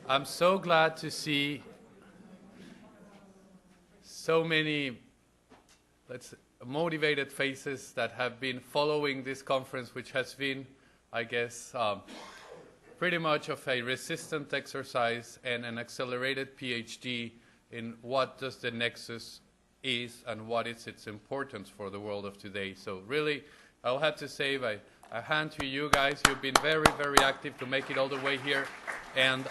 I'm so glad to see so many motivated faces that have been following this conference, which has been, I guess, pretty much of a resistant exercise and an accelerated PhD in what does the Nexus is and what is its importance for the world of today. So really, I'll have to say a hand to you guys. You've been very, very active to make it all the way here. And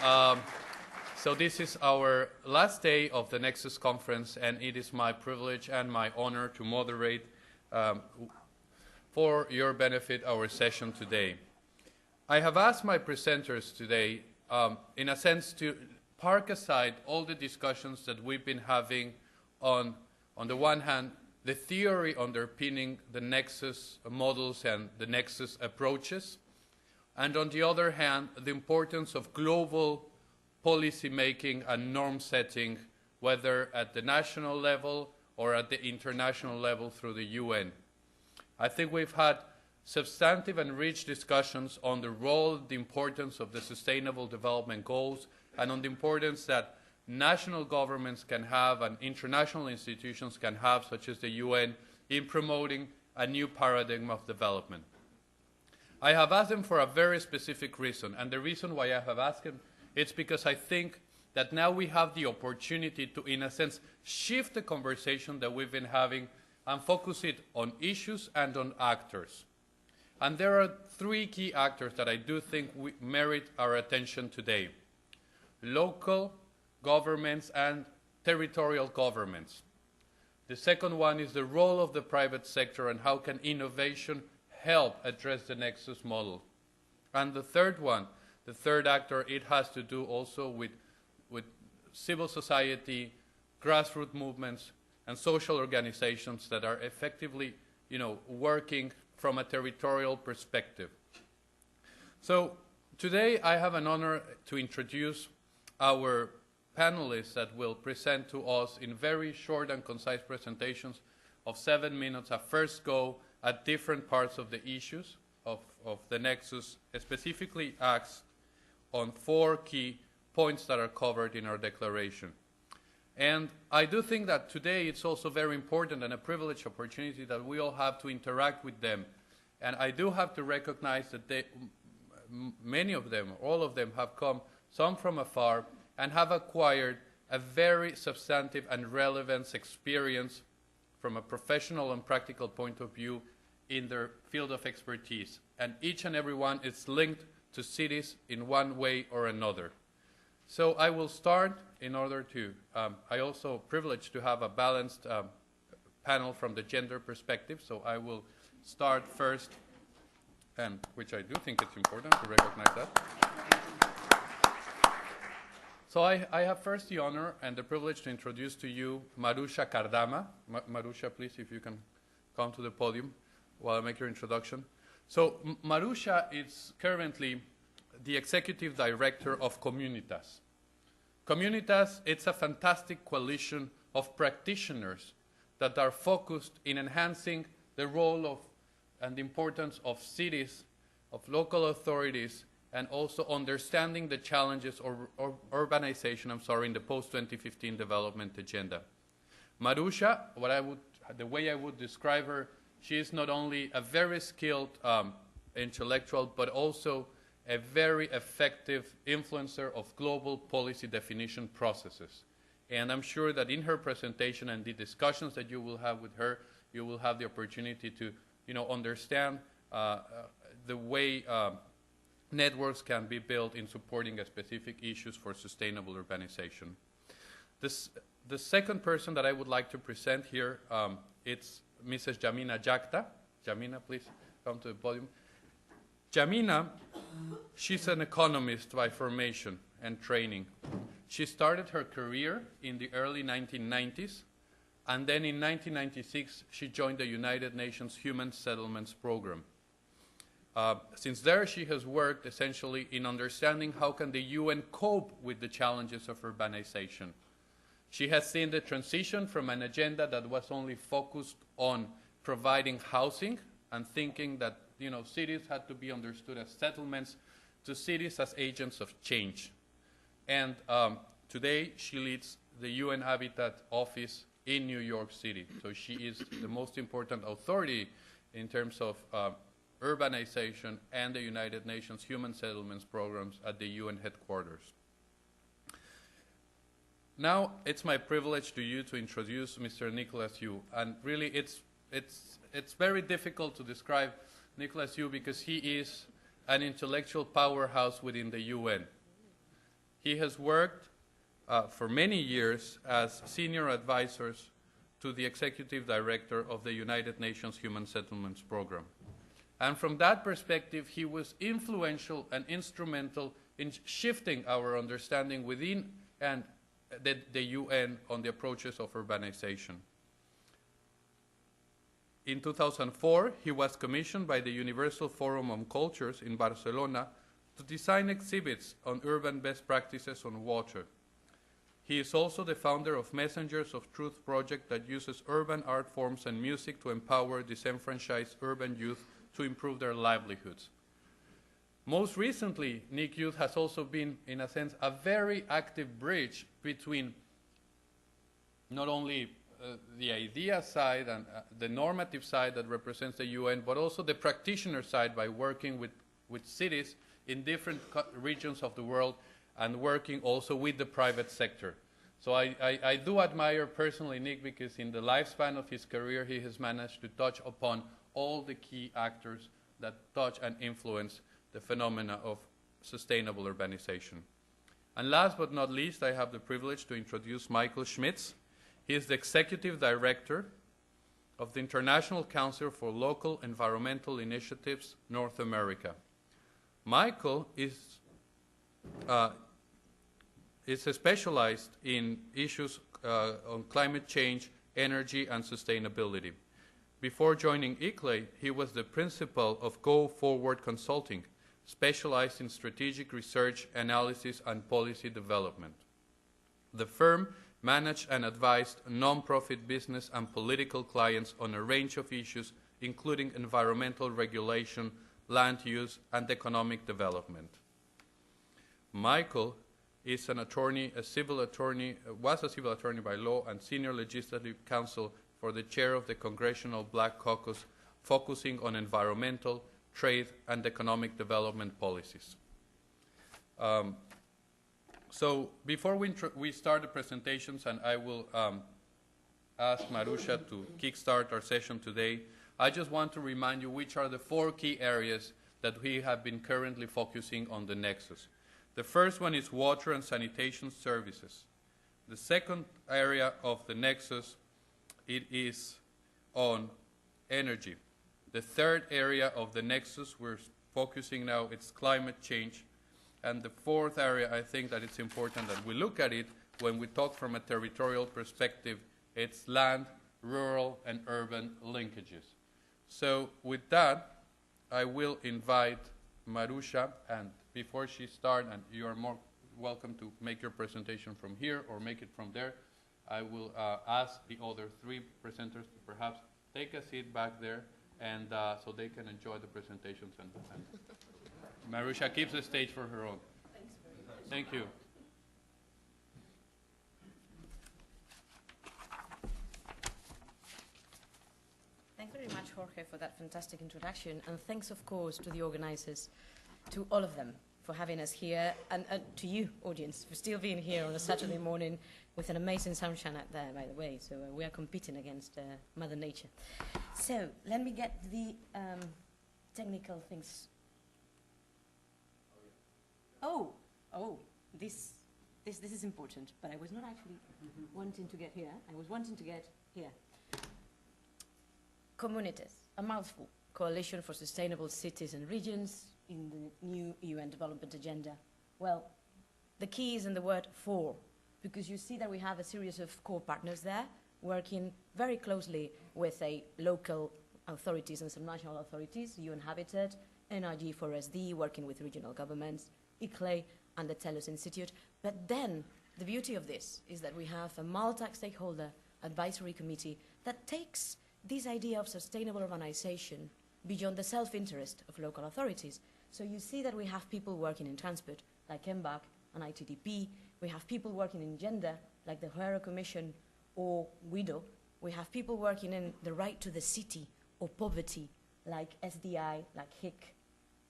so this is our last day of the Nexus conference, and it is my privilege and my honor to moderate for your benefit our session today. I have asked my presenters today, in a sense, to park aside all the discussions that we've been having on the one hand, the theory underpinning the Nexus models and the Nexus approaches, and on the other hand, the importance of global policy making and norm setting, whether at the national level or at the international level through the UN. I think we've had substantive and rich discussions on the role, the importance of the Sustainable Development Goals, and on the importance that national governments can have and international institutions can have, such as the UN, in promoting a new paradigm of development. I have asked them for a very specific reason, and the reason why I have asked them is because I think that now we have the opportunity to, in a sense, shift the conversation that we've been having and focus it on issues and on actors. And there are three key actors that I do think merit our attention today: local governments and territorial governments. The second one is the role of the private sector and how can innovation help address the Nexus model. And the third one, the third actor, it has to do also with civil society, grassroots movements, and social organizations that are effectively, working from a territorial perspective. So today I have an honor to introduce our panelists that will present to us in very short and concise presentations of 7 minutes, a first go at different parts of the issues of the Nexus, specifically acts on 4 key points that are covered in our declaration. And I do think that today it's also very important and a privileged opportunity that we all have to interact with them. And I do have to recognize that many of them, all of them, have come, some from afar, and have acquired a very substantive and relevant experience from a professional and practical point of view in their field of expertise. And each and every one is linked to cities in one way or another. So I will start in order to, I also privileged to have a balanced panel from the gender perspective, so I will start first, and which I do think it's important to recognize that. So I have first the honor and the privilege to introduce to you Maruxa Cardama. Maruxa, please, if you can come to the podium while I make your introduction. So Maruxa is currently the executive director of Communitas. Communitas, it's a fantastic coalition of practitioners that are focused in enhancing the role of and the importance of cities, of local authorities, and also understanding the challenges or urbanization, in the post-2015 development agenda. Maruxa, the way I would describe her, she is not only a very skilled intellectual, but also a very effective influencer of global policy definition processes. And I'm sure that in her presentation and the discussions that you will have with her, you will have the opportunity to understand the way networks can be built in supporting specific issues for sustainable urbanization. The second person that I would like to present here, it's Mrs. Yamina Djacta. Yamina, please come to the podium. Yamina, she's an economist by formation and training. She started her career in the early 1990s, and then in 1996, she joined the United Nations Human Settlements Program. Since there, she has worked essentially in understanding how can the UN cope with the challenges of urbanization. She has seen the transition from an agenda that was only focused on providing housing and thinking that cities had to be understood as settlements to cities as agents of change. And today she leads the UN Habitat Office in New York City. So she is the most important authority in terms of urbanization and the United Nations Human Settlements programs at the UN headquarters. Now it's my privilege to you to introduce Mr. Nicholas Yu. And really it's very difficult to describe Nicholas Yu because he is an intellectual powerhouse within the UN. He has worked for many years as senior advisors to the executive director of the United Nations Human Settlements Program. And from that perspective, he was influential and instrumental in shifting our understanding within and the UN on the approaches of urbanization. In 2004, he was commissioned by the Universal Forum on Cultures in Barcelona to design exhibits on urban best practices on water. He is also the founder of Messengers of Truth project that uses urban art forms and music to empower disenfranchised urban youth to improve their livelihoods. Most recently, Nick Youth has also been, in a sense, a very active bridge between not only the idea side and the normative side that represents the UN, but also the practitioner side by working with cities in different regions of the world and working also with the private sector. So I do admire personally Nick because in the lifespan of his career he has managed to touch upon all the key actors that touch and influence the phenomena of sustainable urbanization. And last but not least, I have the privilege to introduce Michael Schmitz. He is the Executive Director of the International Council for Local Environmental Initiatives, North America. Michael is specialized in issues on climate change, energy, and sustainability. Before joining ICLEI, he was the principal of Go Forward Consulting, specialized in strategic research, analysis, and policy development. The firm managed and advised non-profit business and political clients on a range of issues, including environmental regulation, land use, and economic development. Michael is an attorney, was a civil attorney by law and senior legislative counsel for the chair of the Congressional Black Caucus, focusing on environmental, trade, and economic development policies. So before we start the presentations, and I will ask Maruxa to kickstart our session today, I just want to remind you which are the 4 key areas that we have been currently focusing on the Nexus. The first one is water and sanitation services. The second area of the Nexus, it is on energy. The third area of the Nexus we're focusing now, it's climate change. And the fourth area, I think that it's important that we look at it when we talk from a territorial perspective, it's land, rural, and urban linkages. So with that, I will invite Maruxa, and before she starts, and you are more welcome to make your presentation from here or make it from there, I will ask the other 3 presenters to perhaps take a seat back there, and so they can enjoy the presentations. And Maruxa keeps the stage for her own. Thanks very much. Thank you. Thanks very much, Jorge, for that fantastic introduction. And thanks, of course, to the organizers, to all of them, for having us here, and to you, audience, for still being here on a Saturday morning with an amazing sunshine out there, by the way. So we are competing against Mother Nature. So let me get the technical things. This is important, but I was not actually wanting to get here. I was wanting to get here. Communitas, a mouthful. Coalition for Sustainable Cities and Regions in the new UN Development Agenda. Well, the key is in the word for, because you see that we have a series of core partners there working very closely with local authorities and some national authorities, UN Habitat, NRG4SD, working with regional governments, ICLEI, and the TELUS Institute. But then the beauty of this is that we have a multi-stakeholder advisory committee that takes this idea of sustainable urbanization beyond the self-interest of local authorities. So you see that we have people working in transport, like MBAC and ITDP. We have people working in gender, like the Herrera Commission or WIDO. We have people working in the right to the city or poverty, like SDI, like HIC,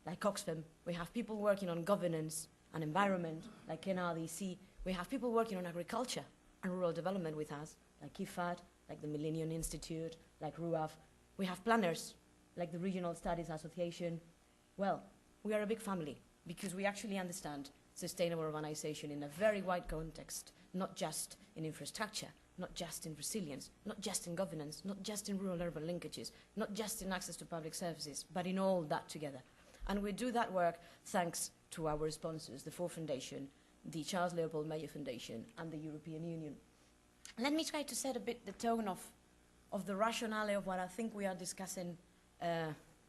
like Oxfam. We have people working on governance and environment, like NRDC. We have people working on agriculture and rural development with us, like IFAD, like the Millennium Institute, like RUAF. We have planners, like the Regional Studies Association. Well, we are a big family because we actually understand sustainable urbanization in a very wide context, not just in infrastructure, not just in resilience, not just in governance, not just in rural-urban linkages, not just in access to public services, but in all that together. And we do that work thanks to our sponsors, the Ford Foundation, the Charles Leopold Mayer Foundation, and the European Union. Let me try to set a bit the tone of the rationale of what I think we are discussing,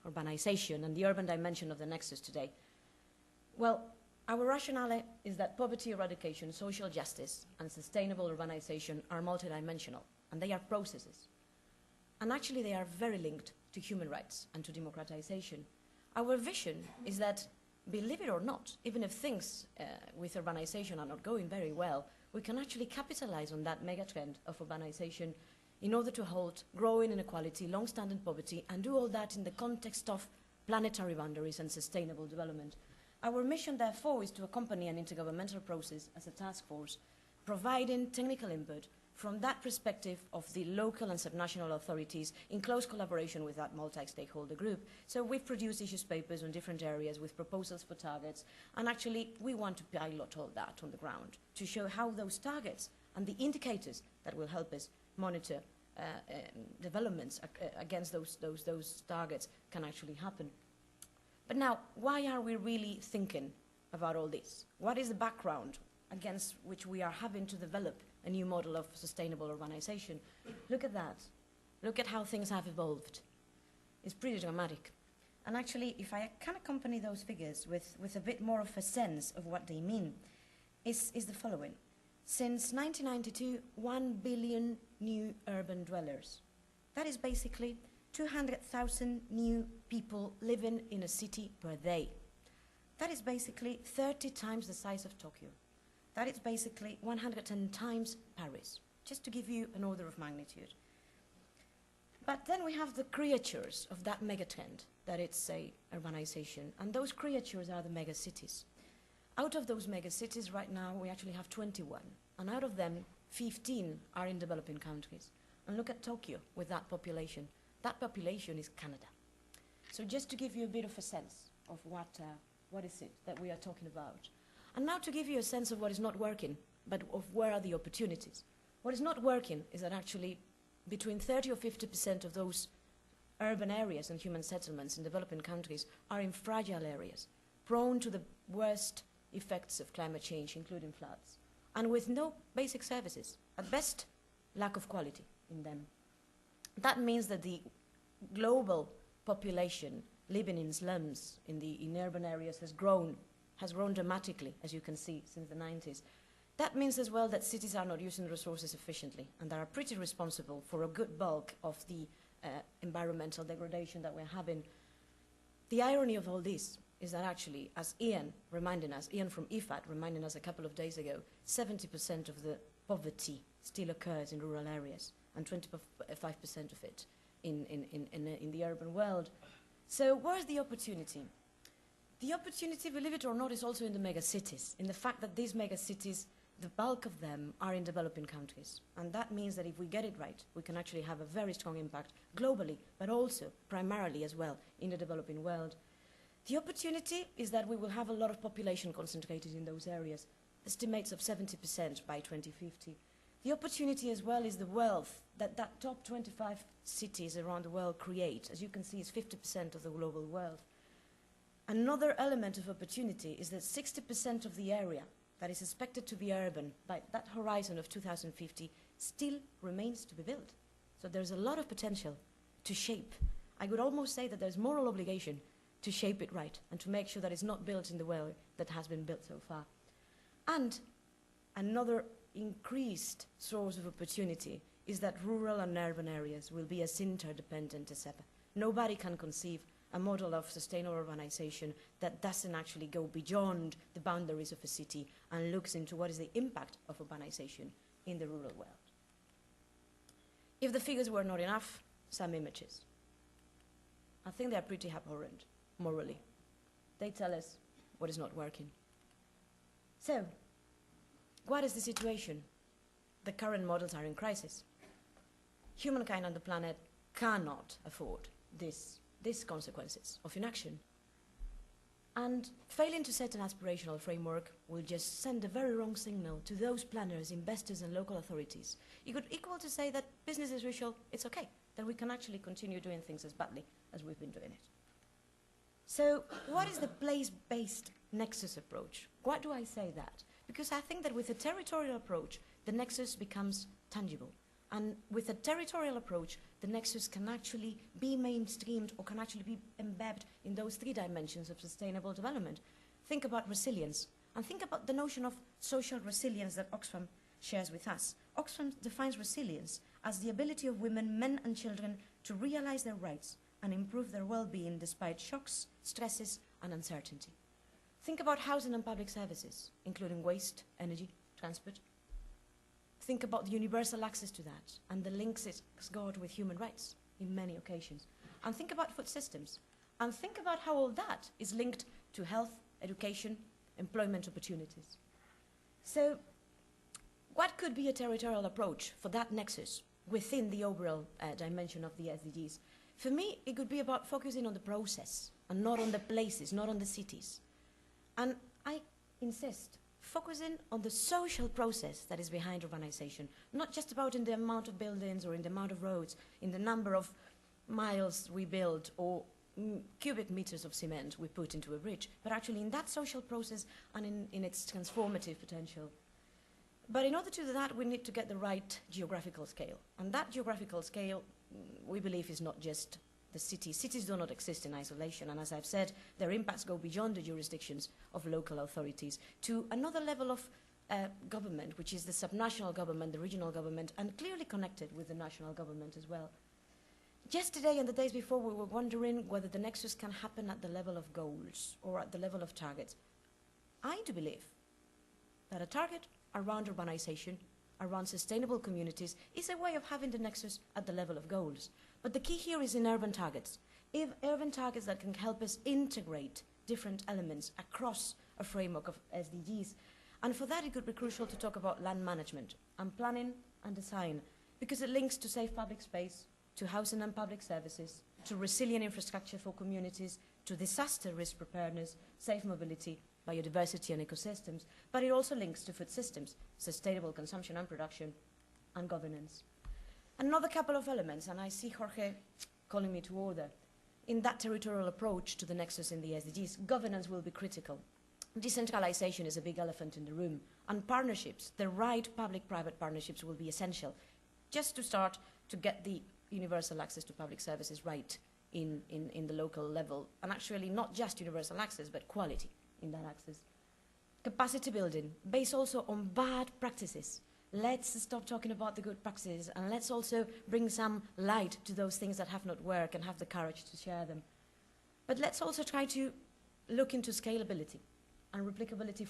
urbanization and the urban dimension of the Nexus today. Well, our rationale is that poverty eradication, social justice, and sustainable urbanization are multidimensional, and they are processes. And actually, they are very linked to human rights and to democratization. Our vision is that, believe it or not, even if things with urbanization are not going very well, we can actually capitalize on that megatrend of urbanization in order to halt growing inequality, long-standing poverty, and do all that in the context of planetary boundaries and sustainable development. Our mission, therefore, is to accompany an intergovernmental process as a task force, providing technical input from that perspective of the local and subnational authorities in close collaboration with that multi-stakeholder group. So we've produced issues papers on different areas with proposals for targets, and actually we want to pilot all that on the ground to show how those targets and the indicators that will help us monitor developments against those targets can actually happen. But now, why are we really thinking about all this? What is the background against which we are having to develop a new model of sustainable urbanization? Look at that. Look at how things have evolved. It's pretty dramatic. And actually, if I can accompany those figures with a bit more of a sense of what they mean, is the following. Since 1992, 1 billion new urban dwellers. That is basically 200,000 new people living in a city per day. That is basically 30 times the size of Tokyo. That is basically 110 times Paris, just to give you an order of magnitude. But then we have the creatures of that megatrend, that it's, say, urbanization, and those creatures are the megacities. Out of those megacities right now, we actually have 21, and out of them, 15 are in developing countries. And look at Tokyo with that population. That population is Canada. So just to give you a bit of a sense of what is it that we are talking about. And now to give you a sense of what is not working, but of where are the opportunities. What is not working is that actually between 30 or 50% of those urban areas and human settlements in developing countries are in fragile areas, prone to the worst effects of climate change, including floods, and with no basic services, at best, lack of quality in them. That means that the global population living in slums in urban areas has grown dramatically, as you can see, since the 90s. That means as well that cities are not using resources efficiently and they are pretty responsible for a good bulk of the environmental degradation that we're having. The irony of all this is that actually, as Ian from IFAD reminding us a couple of days ago, 70% of the poverty still occurs in rural areas and 25% of it in the urban world. So where's the opportunity? The opportunity, believe it or not, is also in the megacities, in the fact that these megacities, the bulk of them are in developing countries. And that means that if we get it right, we can actually have a very strong impact globally, but also primarily as well in the developing world. The opportunity is that we will have a lot of population concentrated in those areas, estimates of 70% by 2050. The opportunity as well is the wealth that top 25 cities around the world create. As you can see, it's 50% of the global wealth. Another element of opportunity is that 60% of the area that is expected to be urban by that horizon of 2050 still remains to be built. So there's a lot of potential to shape. I would almost say that there's moral obligation to shape it right and to make sure that it's not built in the way that has been built so far. And another increased source of opportunity is that rural and urban areas will be as interdependent as ever. Nobody can conceive a model of sustainable urbanization that doesn't actually go beyond the boundaries of a city and looks into what is the impact of urbanization in the rural world. If the figures were not enough, some images. I think they're pretty abhorrent, morally. They tell us what is not working. So, what is the situation? The current models are in crisis. Humankind on the planet cannot afford these consequences of inaction. And failing to set an aspirational framework will just send a very wrong signal to those planners, investors, and local authorities. It could equal to say that business as usual, it's okay, that we can actually continue doing things as badly as we've been doing it. So what is the place-based Nexus approach? Why do I say that? Because I think that with a territorial approach, the Nexus becomes tangible. And with a territorial approach, the Nexus can actually be mainstreamed or can actually be embedded in those 3 dimensions of sustainable development. Think about resilience, and think about the notion of social resilience that Oxfam shares with us. Oxfam defines resilience as the ability of women, men, and children to realize their rights and improve their well-being despite shocks, stresses, and uncertainty. Think about housing and public services, including waste, energy, transport. Think about the universal access to that and the links it's got with human rights in many occasions. And think about food systems. And think about how all that is linked to health, education, employment opportunities. So what could be a territorial approach for that nexus within the overall dimension of the SDGs? For me, it could be about focusing on the process and not on the places, not on the cities. And I insist, focusing on the social process that is behind urbanization, not just about in the amount of buildings or in the amount of roads, in the number of miles we build or cubic meters of cement we put into a bridge, but actually in that social process and in its transformative potential. But in order to do that, we need to get the right geographical scale. And that geographical scale, we believe, is not just the cities. Cities do not exist in isolation, and as I've said, their impacts go beyond the jurisdictions of local authorities to another level of government, which is the subnational government, the regional government, and clearly connected with the national government as well. Yesterday and the days before, we were wondering whether the nexus can happen at the level of goals or at the level of targets. I do believe that a target around urbanization, around sustainable communities, is a way of having the nexus at the level of goals. But the key here is in urban targets. If urban targets that can help us integrate different elements across a framework of SDGs. And for that, it could be crucial to talk about land management and planning and design, because it links to safe public space, to housing and public services, to resilient infrastructure for communities, to disaster risk preparedness, safe mobility, biodiversity and ecosystems, but it also links to food systems, sustainable consumption and production, and governance. Another couple of elements, and I see Jorge calling me to order. In that territorial approach to the nexus in the SDGs, governance will be critical. Decentralization is a big elephant in the room, and partnerships, the right public-private partnerships, will be essential, just to start to get the universal access to public services right in the local level, and actually not just universal access, but quality in that access. Capacity building, based also on bad practices. Let's stop talking about the good practices, and let's also bring some light to those things that have not worked and have the courage to share them. But let's also try to look into scalability and replicability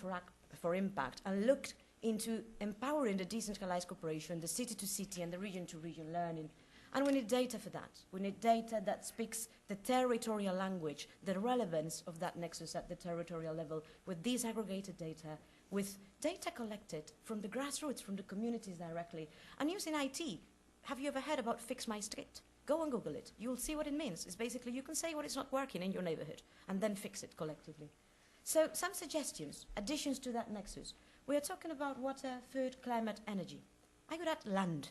for impact, and look into empowering the decentralized cooperation, the city-to-city and the region-to-region learning. And we need data for that. We need data that speaks the territorial language, the relevance of that nexus at the territorial level, with these aggregated data, with data collected from the grassroots, from the communities directly. And using IT, have you ever heard about Fix My Street? Go and Google it. You'll see what it means. It's basically you can say what is not working in your neighborhood and then fix it collectively. So some suggestions, additions to that nexus. We are talking about water, food, climate, energy. I would add land,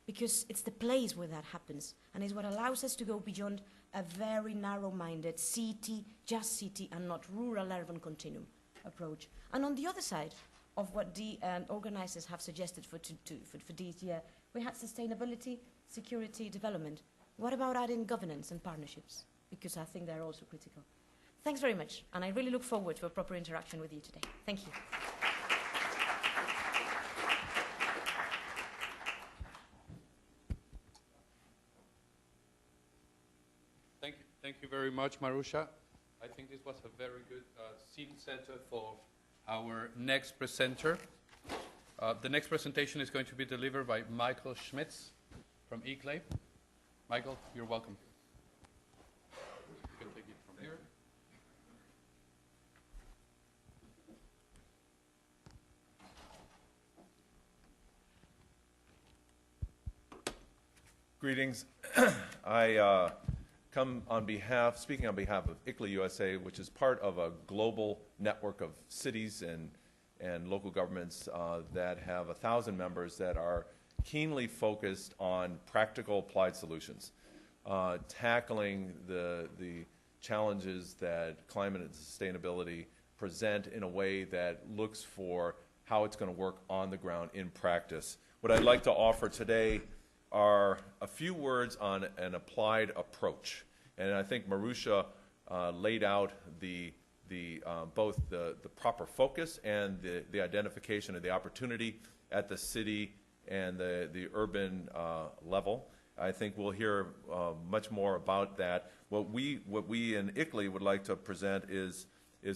because it's the place where that happens, and is what allows us to go beyond a very narrow-minded city, just city, and not rural-urban continuum approach. And on the other side of what the organizers have suggested for this year, we had sustainability, security, development. What about adding governance and partnerships? Because I think they're also critical. Thanks very much, and I really look forward to a proper interaction with you today. Thank you. Thank you you very much, Maruxa. I think this was a very good scene setter for our next presenter. The next presentation is going to be delivered by Michael Schmitz from ICLEI. Michael, you're welcome. You can take it from here. Greetings. I come on behalf, speaking on behalf of ICLEI USA, which is part of a global network of cities and local governments that have 1,000 members that are keenly focused on practical applied solutions, tackling the challenges that climate and sustainability present in a way that looks for how it's going to work on the ground in practice. What I'd like to offer today are a few words on an applied approach. And I think Maruxa laid out both the proper focus and the identification of the opportunity at the city and the urban level. I think we'll hear much more about that. What we in ICLEI would like to present is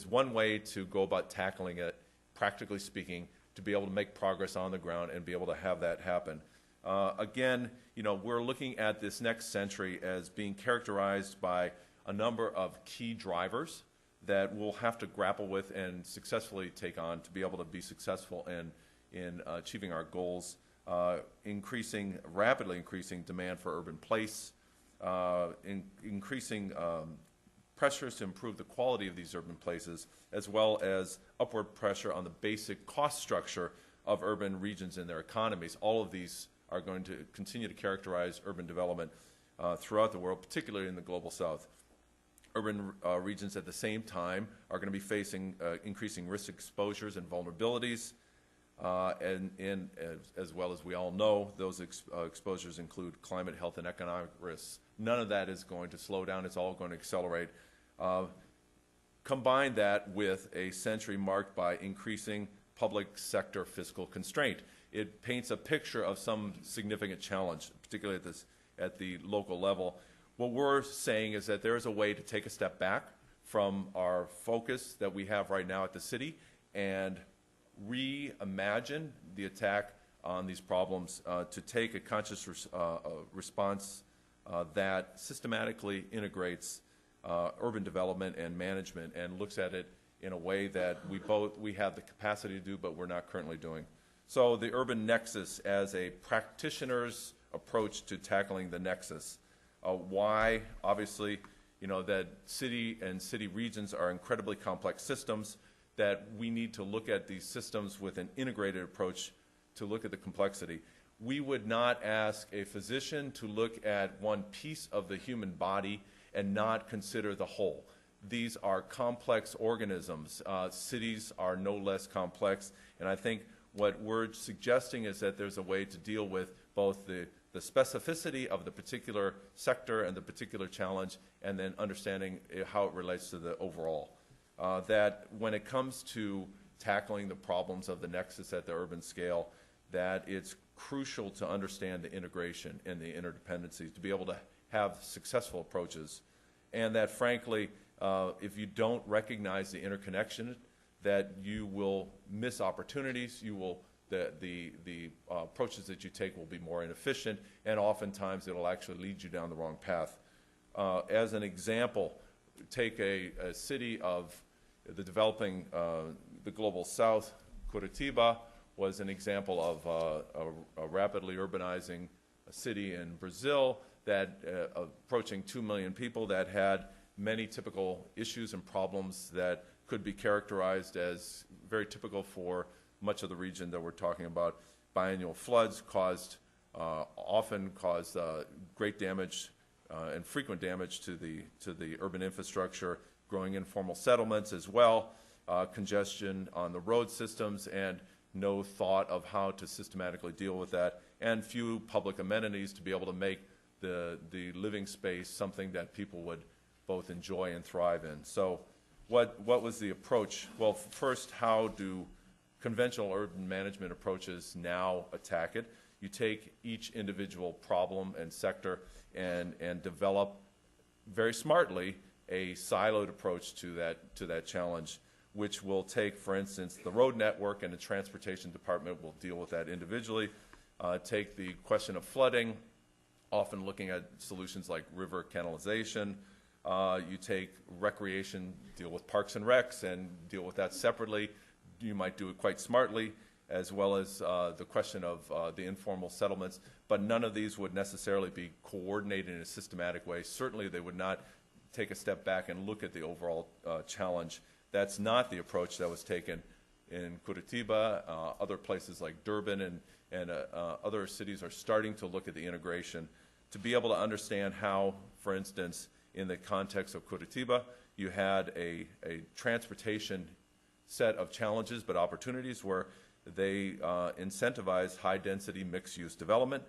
one way to go about tackling it, practically speaking, to be able to make progress on the ground and be able to have that happen. Again, we're looking at this next century as being characterized by a number of key drivers that we'll have to grapple with and successfully take on to be able to be successful in achieving our goals. Rapidly increasing demand for urban place, increasing pressures to improve the quality of these urban places, as well as upward pressure on the basic cost structure of urban regions and their economies. All of these are going to continue to characterize urban development throughout the world, particularly in the Global South. Urban regions at the same time are going to be facing increasing risk exposures and vulnerabilities, and as well as we all know, those exposures include climate, health, and economic risks. None of that is going to slow down. It's all going to accelerate. Combine that with a century marked by increasing public sector fiscal constraint. It paints a picture of some significant challenge, particularly at the local level. What we're saying is that there is a way to take a step back from our focus that we have right now at the city and reimagine the attack on these problems to take a conscious response that systematically integrates urban development and management and looks at it in a way that we have the capacity to do, but we're not currently doing. So the urban nexus as a practitioner's approach to tackling the nexus. Why? Obviously, that city and city regions are incredibly complex systems, that we need to look at these systems with an integrated approach to look at the complexity. We would not ask a physician to look at one piece of the human body and not consider the whole. These are complex organisms. Cities are no less complex, and I think what we're suggesting is that there's a way to deal with both the specificity of the particular sector and the particular challenge, and then understanding how it relates to the overall. That when it comes to tackling the problems of the nexus at the urban scale, that it's crucial to understand the integration and the interdependencies to be able to have successful approaches. And that, frankly, if you don't recognize the interconnection, that you will miss opportunities, the approaches that you take will be more inefficient, and oftentimes it'll actually lead you down the wrong path. As an example, take a city of the developing, the Global South. Curitiba was an example of a rapidly urbanizing city in Brazil that approaching 2 million people that had many typical issues and problems that could be characterized as very typical for much of the region that we're talking about. Biennial floods often caused great damage and frequent damage to the urban infrastructure, growing informal settlements as well, congestion on the road systems, and no thought of how to systematically deal with that, and few public amenities to be able to make the living space something that people would both enjoy and thrive in. So what was the approach? Well, first, how do conventional urban management approaches now attack it? You take each individual problem and sector and develop very smartly, a siloed approach to that challenge, which will take, for instance, the road network, and the transportation department will deal with that individually. Take the question of flooding, often looking at solutions like river canalization. You take recreation, deal with parks and recs, and deal with that separately. You might do it quite smartly, as well as the question of the informal settlements. But none of these would necessarily be coordinated in a systematic way. Certainly they would not take a step back and look at the overall challenge. That's not the approach that was taken in Curitiba. Other places like Durban and other cities are starting to look at the integration to be able to understand how, for instance, in the context of Curitiba, you had a transportation set of challenges but opportunities where they incentivize high-density mixed-use development.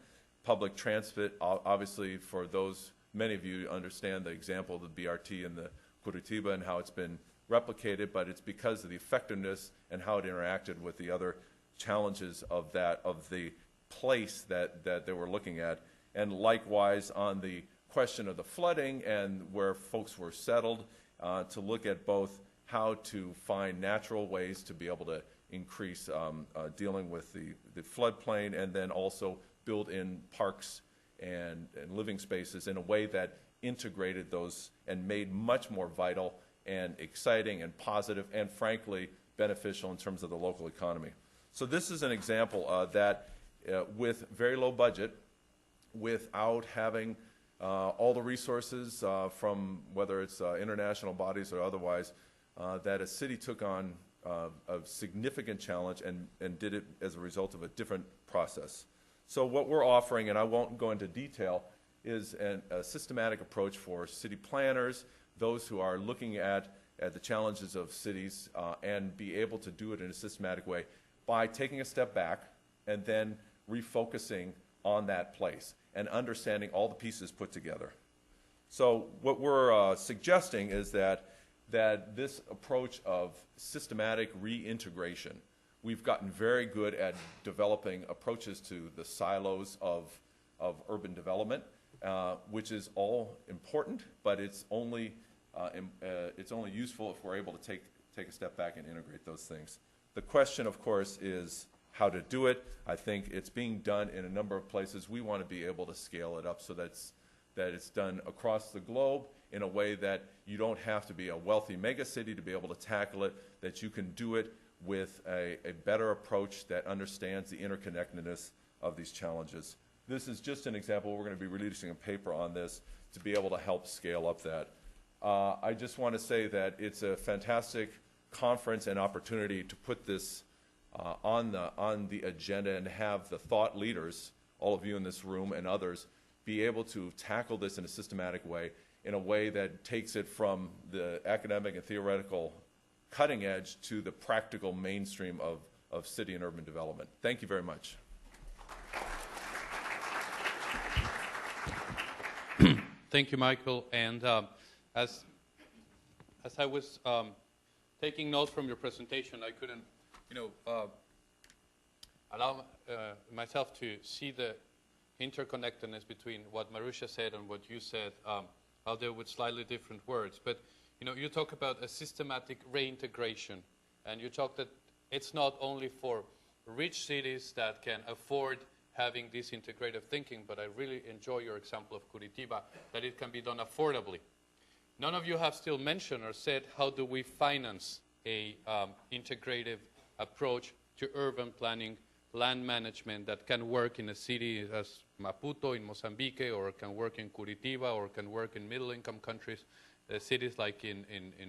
Public transit, obviously, for those, many of you understand the example of the BRT in the Curitiba and how it's been replicated, but it's because of the effectiveness and how it interacted with the other challenges of the place that they were looking at. And likewise, on the question of the flooding and where folks were settled, to look at both how to find natural ways to be able to increase dealing with the floodplain, and then also build in parks and living spaces in a way that integrated those and made much more vital and exciting and positive and, frankly, beneficial in terms of the local economy. So this is an example that with very low budget, without having all the resources from whether it's international bodies or otherwise, that a city took on a significant challenge and did it as a result of a different process. So what we're offering, and I won't go into detail, is a systematic approach for city planners, those who are looking at the challenges of cities, and be able to do it in a systematic way by taking a step back and then refocusing on that place and understanding all the pieces put together. So what we're suggesting is that this approach of systematic reintegration, we've gotten very good at developing approaches to the silos of urban development, which is all important, but it's only useful if we're able to take a step back and integrate those things. The question, of course, is how to do it. I think it's being done in a number of places. We want to be able to scale it up so that it's done across the globe in a way that you don't have to be a wealthy megacity to be able to tackle it, that you can do it with a better approach that understands the interconnectedness of these challenges. This is just an example. We're going to be releasing a paper on this to be able to help scale up that. I just want to say that it's a fantastic conference and opportunity to put this on the agenda and have the thought leaders, all of you in this room and others, be able to tackle this in a systematic way, in a way that takes it from the academic and theoretical cutting edge to the practical mainstream of city and urban development. Thank you very much. Thank you, Michael. And as I was taking notes from your presentation, I couldn't, allow myself to see the interconnectedness between what Maruxa said and what you said, although with slightly different words. But you talk about a systematic reintegration, and you talk that it's not only for rich cities that can afford having this integrative thinking, but I really enjoy your example of Curitiba, that it can be done affordably. None of you have still mentioned or said, how do we finance a integrative approach to urban planning, land management that can work in a city as Maputo in Mozambique, or can work in Curitiba, or can work in middle-income countries, cities like in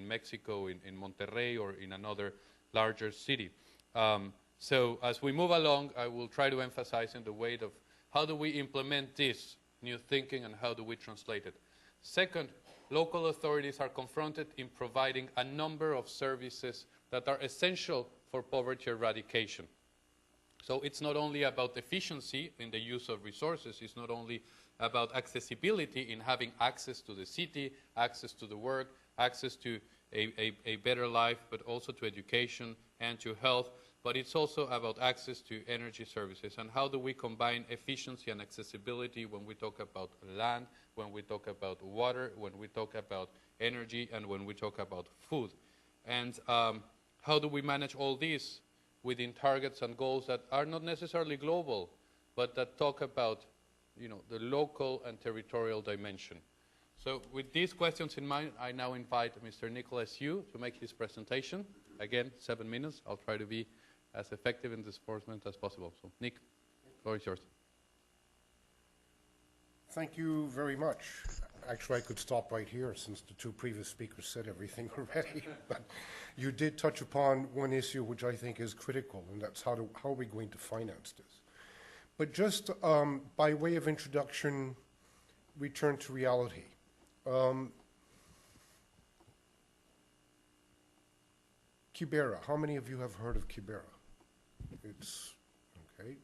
Mexico, in Monterrey, or in another larger city. So as we move along, I will try to emphasize in the way of how do we implement this new thinking and how do we translate it. Second, local authorities are confronted in providing a number of services that are essential for poverty eradication. So it's not only about efficiency in the use of resources, it's not only about accessibility in having access to the city, access to the work, access to a better life, but also to education and to health. but it's also about access to energy services and how do we combine efficiency and accessibility when we talk about land, when we talk about water, when we talk about energy, and when we talk about food. And how do we manage all this within targets and goals that are not necessarily global, but that talk about, you know, the local and territorial dimension. So with these questions in mind, I now invite Mr. Nicholas Yu to make his presentation. Again, 7 minutes. I'll try to be as effective in this disbursement as possible. So, Nick, the floor is yours. Thank you very much. Actually, I could stop right here since the two previous speakers said everything already. But you did touch upon one issue which I think is critical, and that's how are we going to finance this? But just by way of introduction, return to reality. Kibera, how many of you have heard of Kibera? It's, okay,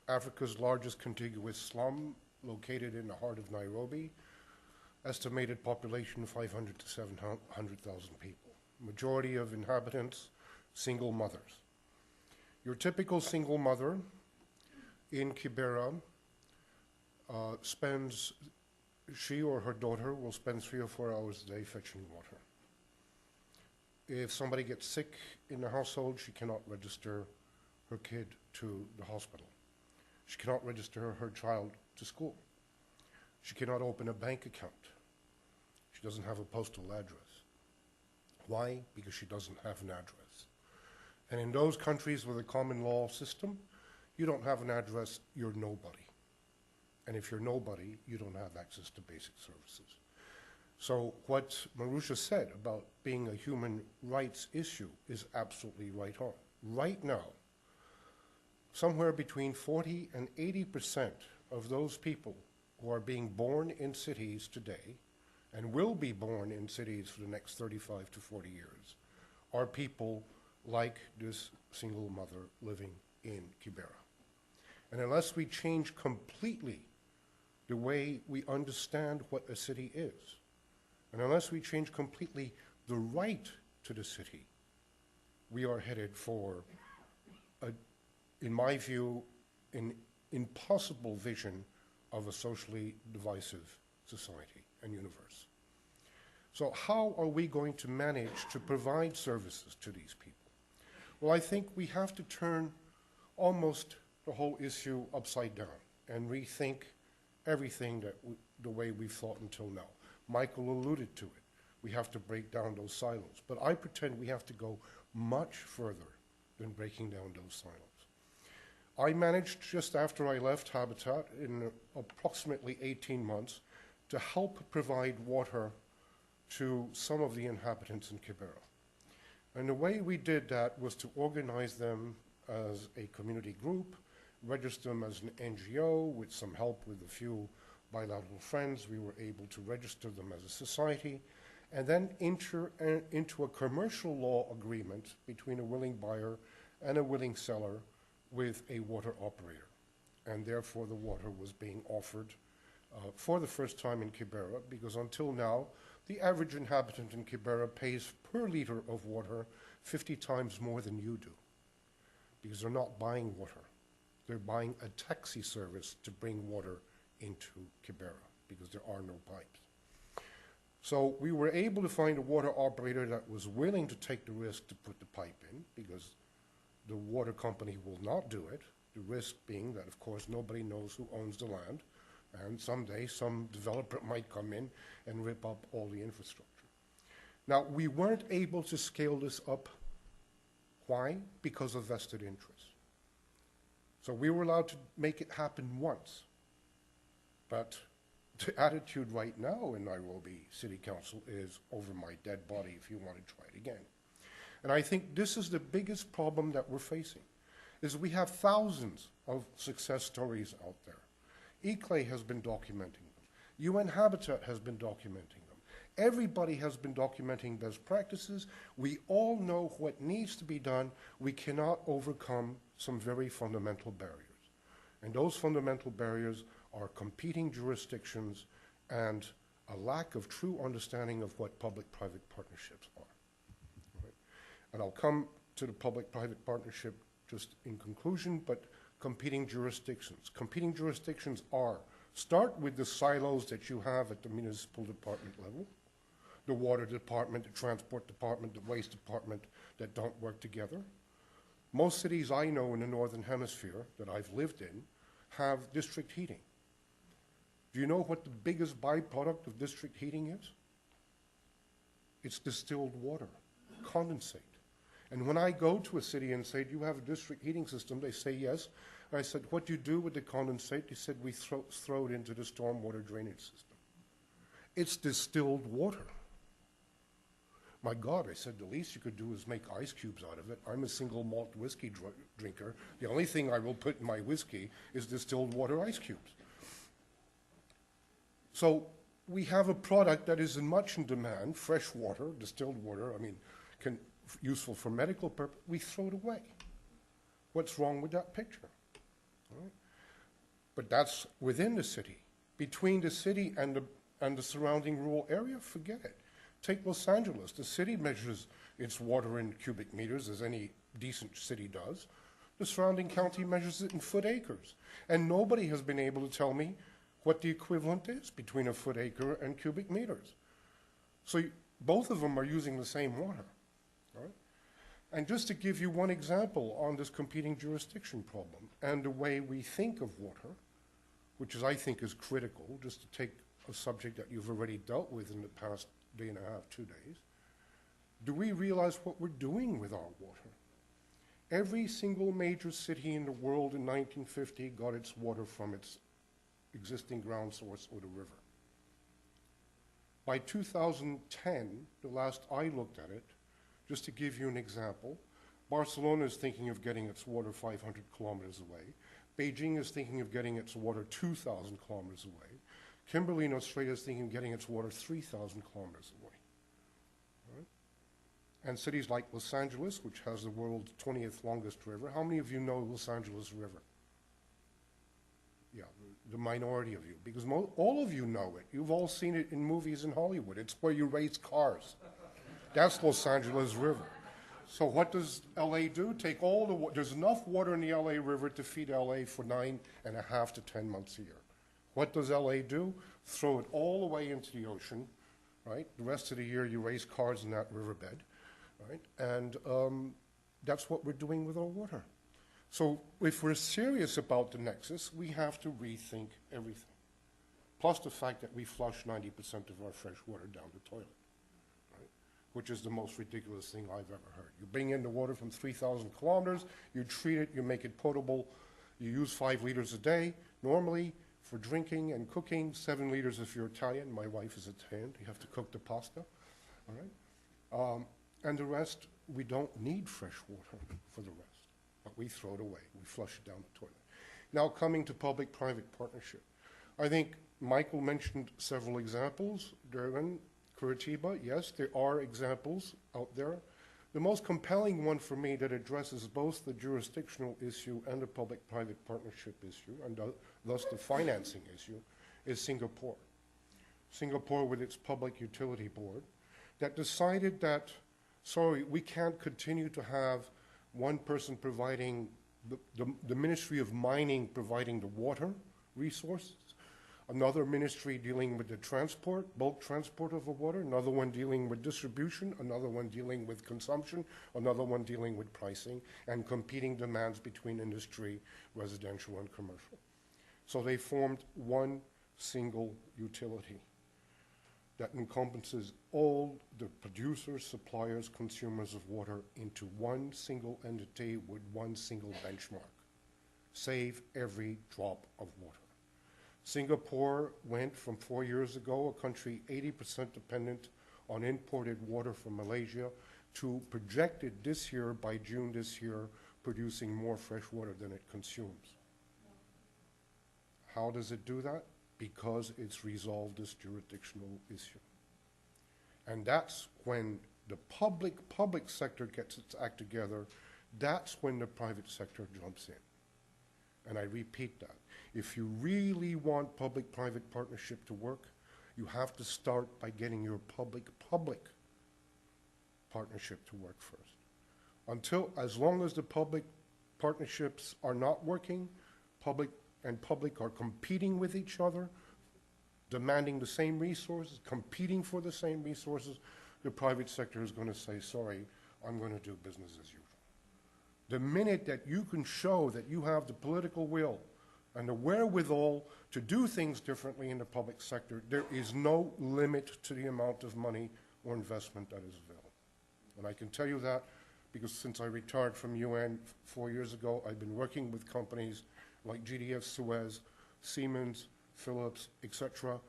Africa's largest contiguous slum, located in the heart of Nairobi, estimated population 500 to 700,000 people. Majority of inhabitants, single mothers. Your typical single mother in Kibera she or her daughter will spend 3 or 4 hours a day fetching water. If somebody gets sick in the household, she cannot register her kid to the hospital. She cannot register her child to school. She cannot open a bank account. She doesn't have a postal address. Why? Because she doesn't have an address. And in those countries with a common law system, you don't have an address, you're nobody. And if you're nobody, you don't have access to basic services. So what Maruxa said about being a human rights issue is absolutely right on. Right now, somewhere between 40 and 80% of those people who are being born in cities today and will be born in cities for the next 35 to 40 years are people like this single mother living in Kibera. And unless we change completely the way we understand what a city is, and unless we change completely the right to the city, we are headed for, in my view, an impossible vision of a socially divisive society and universe. So how are we going to manage to provide services to these people? Well, I think we have to turn almost the whole issue upside down and rethink everything the way we've thought until now. Michael alluded to it. We have to break down those silos. But I pretend we have to go much further than breaking down those silos. I managed, just after I left Habitat, in approximately 18 months, to help provide water to some of the inhabitants in Kibera. And the way we did that was to organize them as a community group, register them as an NGO with some help with a few bilateral friends. We were able to register them as a society, and then enter into a commercial law agreement between a willing buyer and a willing seller with a water operator. And therefore the water was being offered for the first time in Kibera, because until now, the average inhabitant in Kibera pays per liter of water 50 times more than you do, because they're not buying water. They're buying a taxi service to bring water into Kibera, because there are no pipes. So we were able to find a water operator that was willing to take the risk to put the pipe in, because the water company will not do it, the risk being that, of course, nobody knows who owns the land, and someday some developer might come in and rip up all the infrastructure. Now, we weren't able to scale this up. Why? Because of vested interests. So we were allowed to make it happen once. But the attitude right now in Nairobi City Council is over my dead body if you want to try it again. And I think this is the biggest problem that we're facing, is we have thousands of success stories out there. ICLEI has been documenting them. UN Habitat has been documenting them. Everybody has been documenting best practices. We all know what needs to be done. We cannot overcome some very fundamental barriers. And those fundamental barriers are competing jurisdictions and a lack of true understanding of what public-private partnerships are. Right? And I'll come to the public-private partnership just in conclusion, but competing jurisdictions. Competing jurisdictions are, start with the silos that you have at the municipal department level, the water department, the transport department, the waste department that don't work together. Most cities I know in the Northern Hemisphere that I've lived in have district heating. Do you know what the biggest byproduct of district heating is? It's distilled water, condensate. And when I go to a city and say, do you have a district heating system? They say yes. And I said, what do you do with the condensate? They said, we throw it into the stormwater drainage system. It's distilled water. My God, I said, the least you could do is make ice cubes out of it. I'm a single malt whiskey drinker. The only thing I will put in my whiskey is distilled water ice cubes. So we have a product that is much in demand, fresh water, distilled water, I mean, useful for medical purpose. We throw it away. What's wrong with that picture? All right? But that's within the city. Between the city and the surrounding rural area, forget it. Take Los Angeles. The city measures its water in cubic meters, as any decent city does. The surrounding county measures it in foot acres. And nobody has been able to tell me what the equivalent is between a foot acre and cubic meters. So both of them are using the same water. Right? And just to give you one example on this competing jurisdiction problem and the way we think of water, which I think is critical, just to take a subject that you've already dealt with in the past day and a half, 2 days, do we realize what we're doing with our water? Every single major city in the world in 1950 got its water from its existing ground source or the river. By 2010, the last I looked at it, just to give you an example, Barcelona is thinking of getting its water 500 kilometers away. Beijing is thinking of getting its water 2,000 kilometers away. Kimberley in Australia is thinking of getting its water 3,000 kilometers away. Right? And cities like Los Angeles, which has the world's 20th longest river, how many of you know Los Angeles River? Yeah, the minority of you, because all of you know it. You've all seen it in movies in Hollywood. It's where you race cars. That's Los Angeles River. So what does LA do? Take all the water. There's enough water in the LA River to feed LA for 9.5 to 10 months a year. What does LA do? Throw it all the way into the ocean, right? The rest of the year you race cars in that riverbed, right? And that's what we're doing with our water. So if we're serious about the Nexus, we have to rethink everything. Plus the fact that we flush 90% of our fresh water down the toilet, right? Which is the most ridiculous thing I've ever heard. You bring in the water from 3,000 kilometers, you treat it, you make it potable, you use 5 liters a day. Normally, for drinking and cooking, 7 liters if you're Italian. My wife is Italian. You have to cook the pasta, all right? And the rest, we don't need fresh water for the rest. But we throw it away. We flush it down the toilet. Now coming to public-private partnership. I think Michael mentioned several examples. Durban, Curitiba, yes, there are examples out there. The most compelling one for me that addresses both the jurisdictional issue and the public-private partnership issue, and thus the financing issue, is Singapore. Singapore with its Public Utility Board that decided that, sorry, we can't continue to have one person providing, the Ministry of Mining providing the water resources, another ministry dealing with the transport, bulk transport of the water, another one dealing with distribution, another one dealing with consumption, another one dealing with pricing, and competing demands between industry, residential, and commercial. So they formed one single utility that encompasses all the producers, suppliers, consumers of water into one single entity with one single benchmark. Save every drop of water. Singapore went from 4 years ago, a country 80% dependent on imported water from Malaysia, to projected this year, by June this year, producing more fresh water than it consumes. How does it do that? Because it's resolved this jurisdictional issue. And that's when the public sector gets its act together, that's when the private sector jumps in. And I repeat that. If you really want public-private partnership to work, you have to start by getting your public partnership to work first. As long as the public partnerships are not working, public are competing with each other, demanding the same resources, competing for the same resources, the private sector is going to say, sorry, I'm going to do business as usual. The minute that you can show that you have the political will and the wherewithal to do things differently in the public sector, there is no limit to the amount of money or investment that is available. And I can tell you that because since I retired from UN 4 years ago, I've been working with companies like GDF Suez, Siemens, Philips, etc.,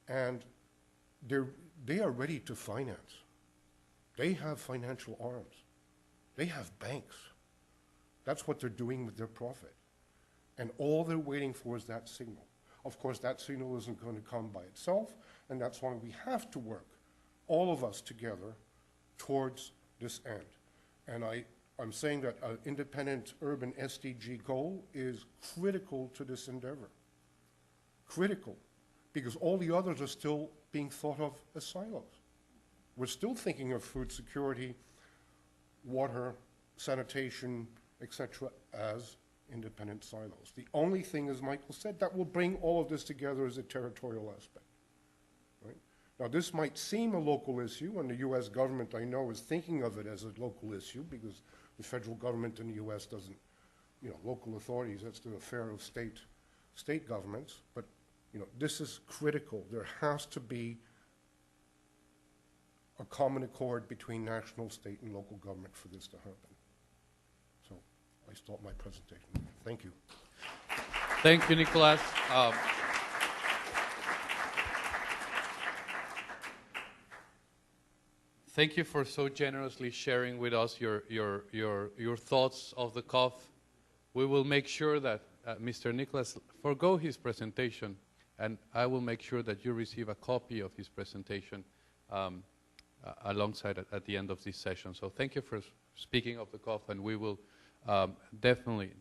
and they are ready to finance. They have financial arms. They have banks. That's what they're doing with their profit. And all they're waiting for is that signal. Of course, that signal isn't going to come by itself, and that's why we have to work, all of us together, towards this end. And I'm saying that an independent urban SDG goal is critical to this endeavor. Critical, because all the others are still being thought of as silos. We're still thinking of food security, water, sanitation, etc., as independent silos. The only thing, as Michael said, that will bring all of this together is a territorial aspect. Right? Now, this might seem a local issue, and the U.S. government, I know, is thinking of it as a local issue because the federal government in the U.S. doesn't, local authorities, that's the affair of state governments. But, this is critical. There has to be a common accord between national, state, and local government for this to happen. So I stop my presentation. Thank you. Thank you, Nicolas. Thank you for so generously sharing with us your thoughts of the COF. We will make sure that Mr. Nicolas forgo his presentation, and I will make sure that you receive a copy of his presentation alongside at the end of this session. So thank you for speaking of the COF, and we will definitely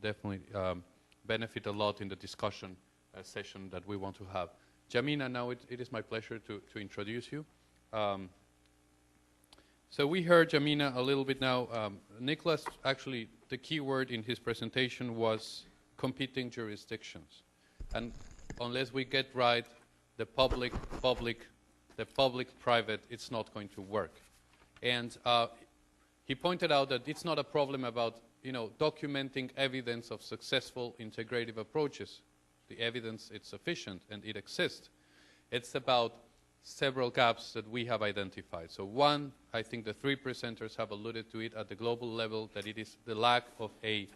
benefit a lot in the discussion session that we want to have. Yamina, now it is my pleasure to introduce you. So we heard Yamina a little bit now. Nicolas, actually, the key word in his presentation was competing jurisdictions. And unless we get right the public-private, it's not going to work. And he pointed out that it's not a problem about documenting evidence of successful integrative approaches. The evidence is sufficient and it exists. It's about several gaps that we have identified. So one, I think the three presenters have alluded to it at the global level, that it is the lack of a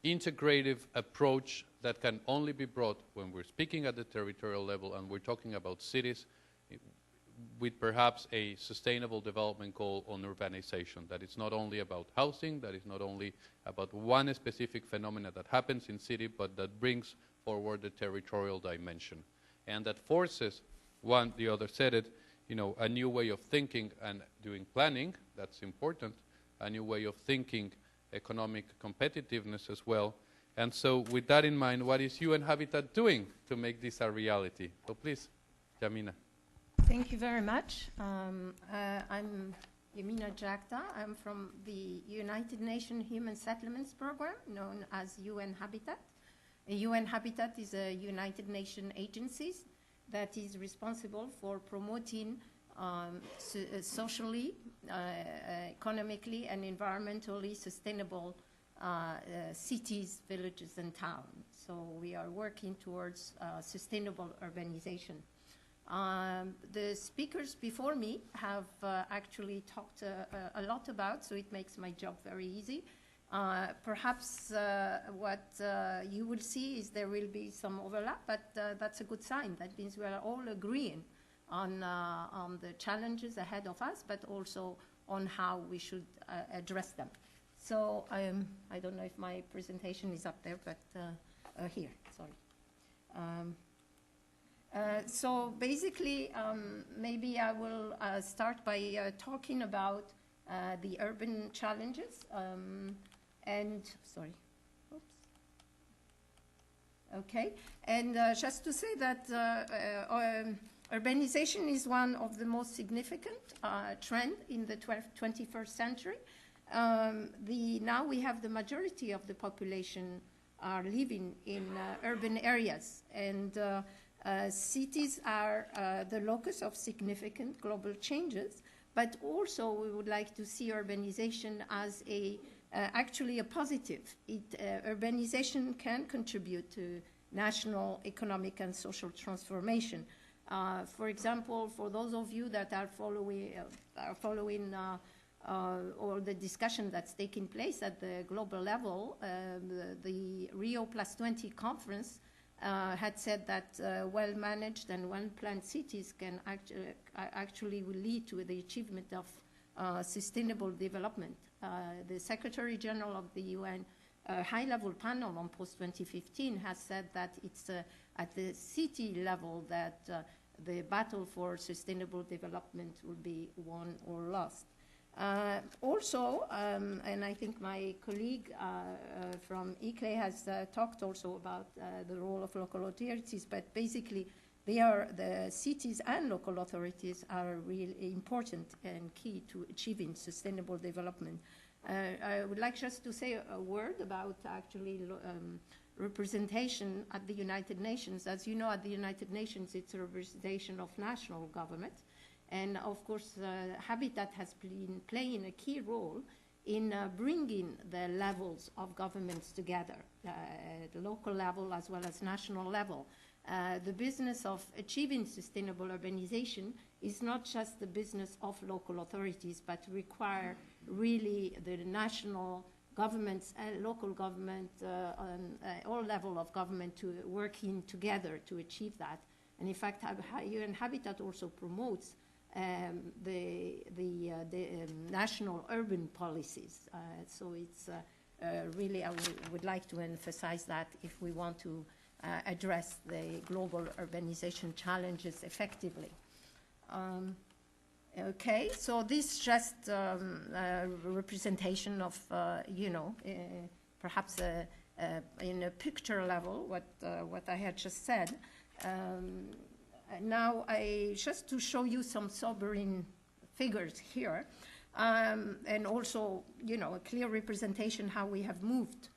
integrative approach that can only be brought when we're speaking at the territorial level and we're talking about cities with perhaps a sustainable development goal on urbanization. That it's not only about housing, that is not only about one specific phenomena that happens in city, but that brings forward the territorial dimension. And that forces, one, the other said it, a new way of thinking and doing planning, that's important, a new way of thinking economic competitiveness as well. And so with that in mind, what is UN Habitat doing to make this a reality? So please, Yamina. Thank you very much. I'm Yamina Djacta. I'm from the United Nations Human Settlements Program, known as UN Habitat. UN Habitat is a United Nations agency that is responsible for promoting socially, economically, and environmentally sustainable cities, villages, and towns. So we are working towards sustainable urbanization. The speakers before me have actually talked a lot about, so it makes my job very easy. Perhaps what you will see is there will be some overlap, but that's a good sign. That means we are all agreeing on the challenges ahead of us, but also on how we should address them. So I don't know if my presentation is up there, but here, sorry. So basically, maybe I will start by talking about the urban challenges. Sorry, oops. Okay, and just to say that urbanization is one of the most significant trends in the 21st century. Now we have the majority of the population are living in urban areas, and cities are the locus of significant global changes, but also we would like to see urbanization as actually a positive. Urbanization can contribute to national economic and social transformation. For example, for those of you that are following or the discussion that's taking place at the global level, the Rio +20 conference had said that well-managed and well-planned cities can actually will lead to the achievement of sustainable development. The Secretary General of the UN high-level panel on post-2015 has said that it's at the city level that the battle for sustainable development will be won or lost. Also, and I think my colleague from ICLEI has talked also about the role of local authorities, but basically the cities and local authorities are really important and key to achieving sustainable development. I would like just to say a word about actually representation at the United Nations. As you know, at the United Nations, it's a representation of national governments. And of course, Habitat has been playing a key role in bringing the levels of governments together, at the local level as well as national level. The business of achieving sustainable urbanization is not just the business of local authorities, but require really the national governments and local government, all level of government to working together to achieve that. And in fact, UN Habitat also promotes the national urban policies. So it's really, I would like to emphasize that if we want to address the global urbanization challenges effectively. Okay, so this just representation of, perhaps in a picture level, what I had just said. Now, just to show you some sobering figures here, and also, a clear representation how we have moved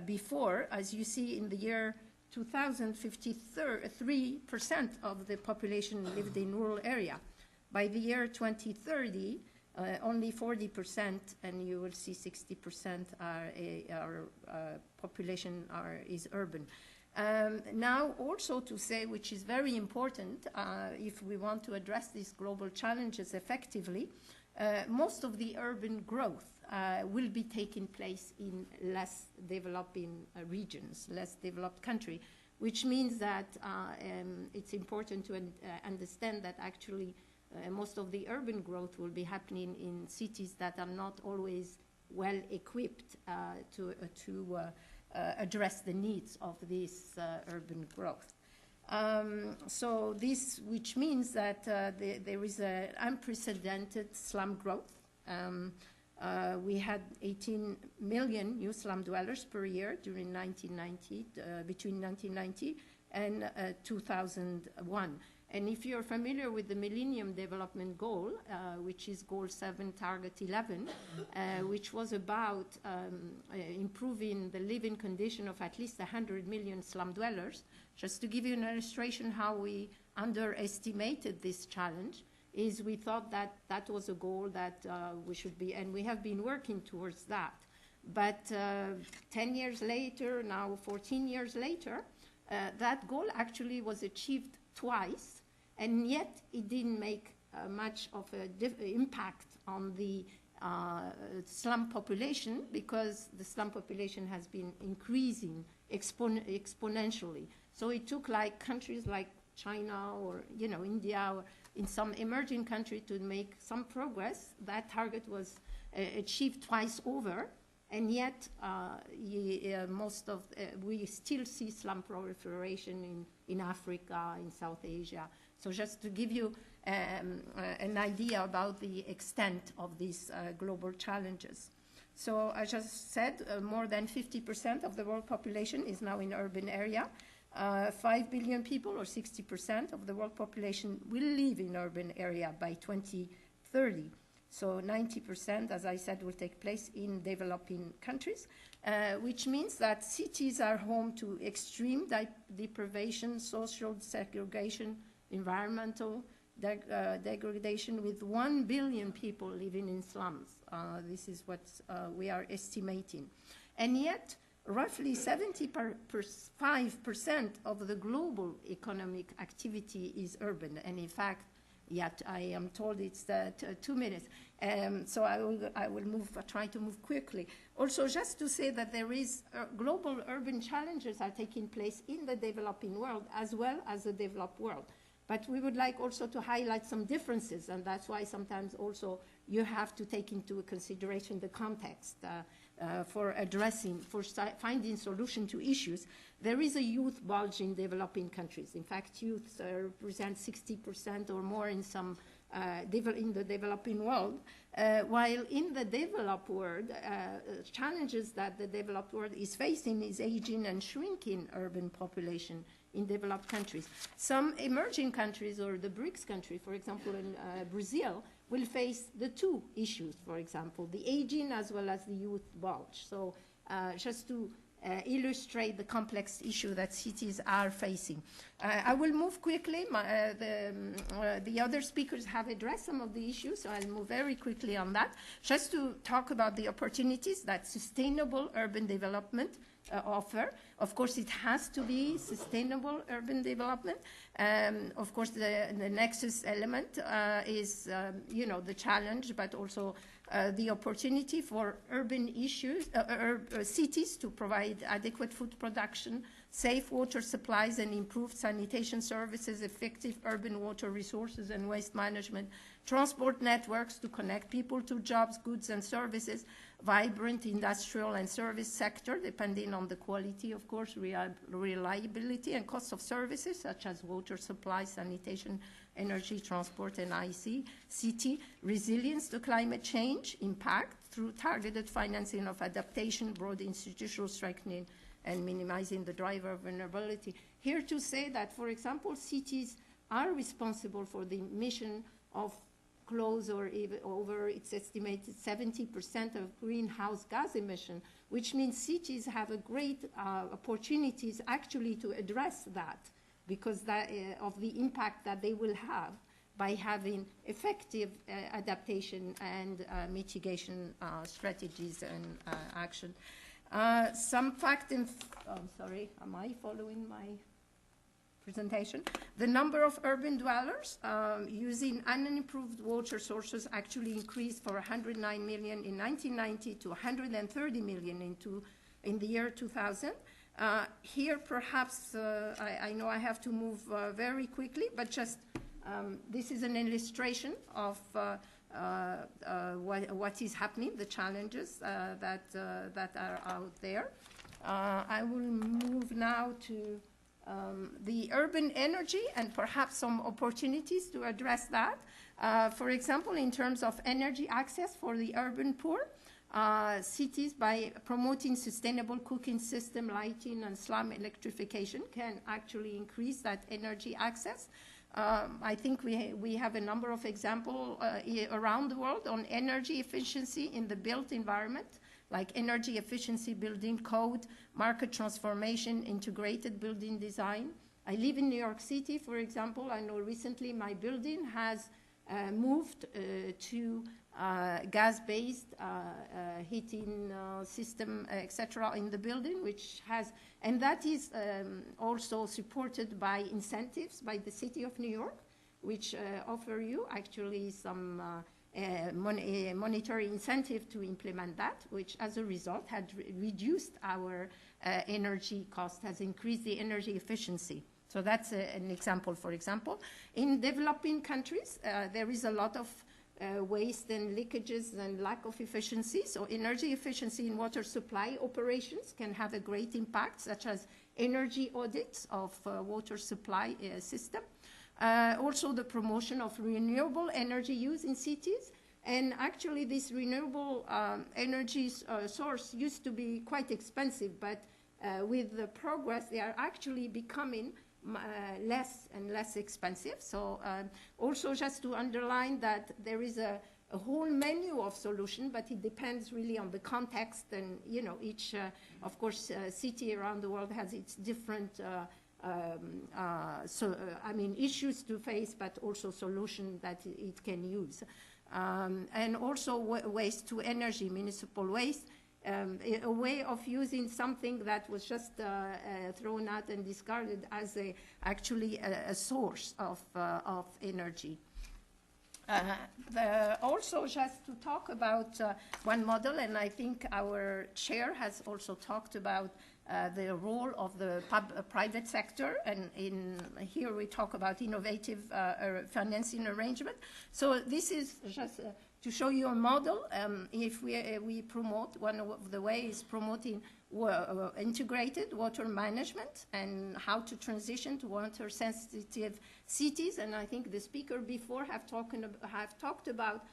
before. As you see, in the year 2000, 53% of the population lived in rural area. By the year 2030, only 40%, and you will see 60% our population is urban. Now, also to say, which is very important, if we want to address these global challenges effectively, most of the urban growth will be taking place in less developing regions, less developed country, which means that it's important to understand that actually most of the urban growth will be happening in cities that are not always well equipped to address the needs of this urban growth. So this, which means that there is an unprecedented slum growth. We had 18 million new slum dwellers per year during 1990, between 1990 and 2001. And if you're familiar with the Millennium Development Goal, which is Goal 7, Target 11, which was about improving the living condition of at least 100 million slum dwellers, just to give you an illustration how we underestimated this challenge, is we thought that that was a goal that we should be, and we have been working towards that. But 10 years later, now 14 years later, that goal actually was achieved twice, and yet it didn't make much of an impact on the slum population, because the slum population has been increasing exponentially. So it took like countries like China or India or in some emerging country to make some progress. That target was achieved twice over, and yet we still see slum proliferation in Africa, in South Asia. So just to give you an idea about the extent of these global challenges. So I just said more than 50% of the world population is now in urban area. 5 billion people, or 60% of the world population, will live in urban area by 2030. So 90%, as I said, will take place in developing countries, which means that cities are home to extreme deprivation, social segregation, environmental degradation, with 1 billion people living in slums. This is what we are estimating. And yet, roughly 75% of the global economic activity is urban. And in fact, yet I am told it's 2 minutes. So I will try to move quickly. Also, just to say that there is global urban challenges are taking place in the developing world as well as the developed world. But we would like also to highlight some differences, and that's why sometimes also you have to take into consideration the context for finding solution to issues. There is a youth bulge in developing countries. In fact, youth represent 60% or more in some in the developing world, while in the developed world, challenges that the developed world is facing is aging and shrinking urban population in developed countries. Some emerging countries, or the BRICS country, for example, in Brazil, will face the two issues, for example, the aging as well as the youth bulge. So just to illustrate the complex issue that cities are facing. I will move quickly. The other speakers have addressed some of the issues, so I'll move very quickly on that. Just to talk about the opportunities that sustainable urban development offer. Of course, it has to be sustainable urban development. Of course, the Nexus element is, the challenge, but also the opportunity for urban cities to provide adequate food production, safe water supplies, and improved sanitation services, effective urban water resources and waste management, transport networks to connect people to jobs, goods, and services, vibrant industrial and service sector, depending on the quality, of course, reliability and cost of services, such as water supply, sanitation, energy, transport, and ICT, resilience to climate change, impact through targeted financing of adaptation, broad institutional strengthening, and minimizing the driver of vulnerability. Here to say that, for example, cities are responsible for the emission of close or even over, it's estimated 70% of greenhouse gas emission, which means cities have a great opportunities actually to address that, because of the impact that they will have by having effective adaptation and mitigation strategies and action. Some fact sorry, am I following my presentation? The number of urban dwellers using unimproved water sources actually increased from 109 million in 1990 to 130 million in the year 2000. Here, perhaps, I know I have to move very quickly, but just this is an illustration of what is happening, the challenges that are out there. I will move now to the urban energy and perhaps some opportunities to address that. For example, in terms of energy access for the urban poor, cities, by promoting sustainable cooking system, lighting, and slum electrification, can actually increase that energy access. I think we have a number of examples around the world on energy efficiency in the built environment, like energy efficiency building code, market transformation, integrated building design. I live in New York City, for example. I know recently my building has moved to gas-based heating system, etc., in the building, which has, and that is also supported by incentives by the City of New York, which offer you actually some monetary incentive to implement that, which as a result had reduced our energy cost, has increased the energy efficiency. So that's an example, for example. In developing countries, there is a lot of waste and leakages and lack of efficiency. So energy efficiency in water supply operations can have a great impact, such as energy audits of water supply system. Also the promotion of renewable energy use in cities. And actually this renewable energy source used to be quite expensive, but with the progress, they are actually becoming less and less expensive. So also just to underline that there is a a whole menu of solutions, but it depends really on the context, and you know, each, of course, city around the world has its different issues to face, but also solutions that it can use. And also waste to energy, municipal waste, a way of using something that was just thrown out and discarded as actually a source of energy. Also, just to talk about one model, and I think our chair has also talked about the role of the private sector, and here we talk about innovative financing arrangement. So this is just to show you a model. If we promote, one of the ways promoting integrated water management and how to transition to water-sensitive cities, and I think the speaker before have talked about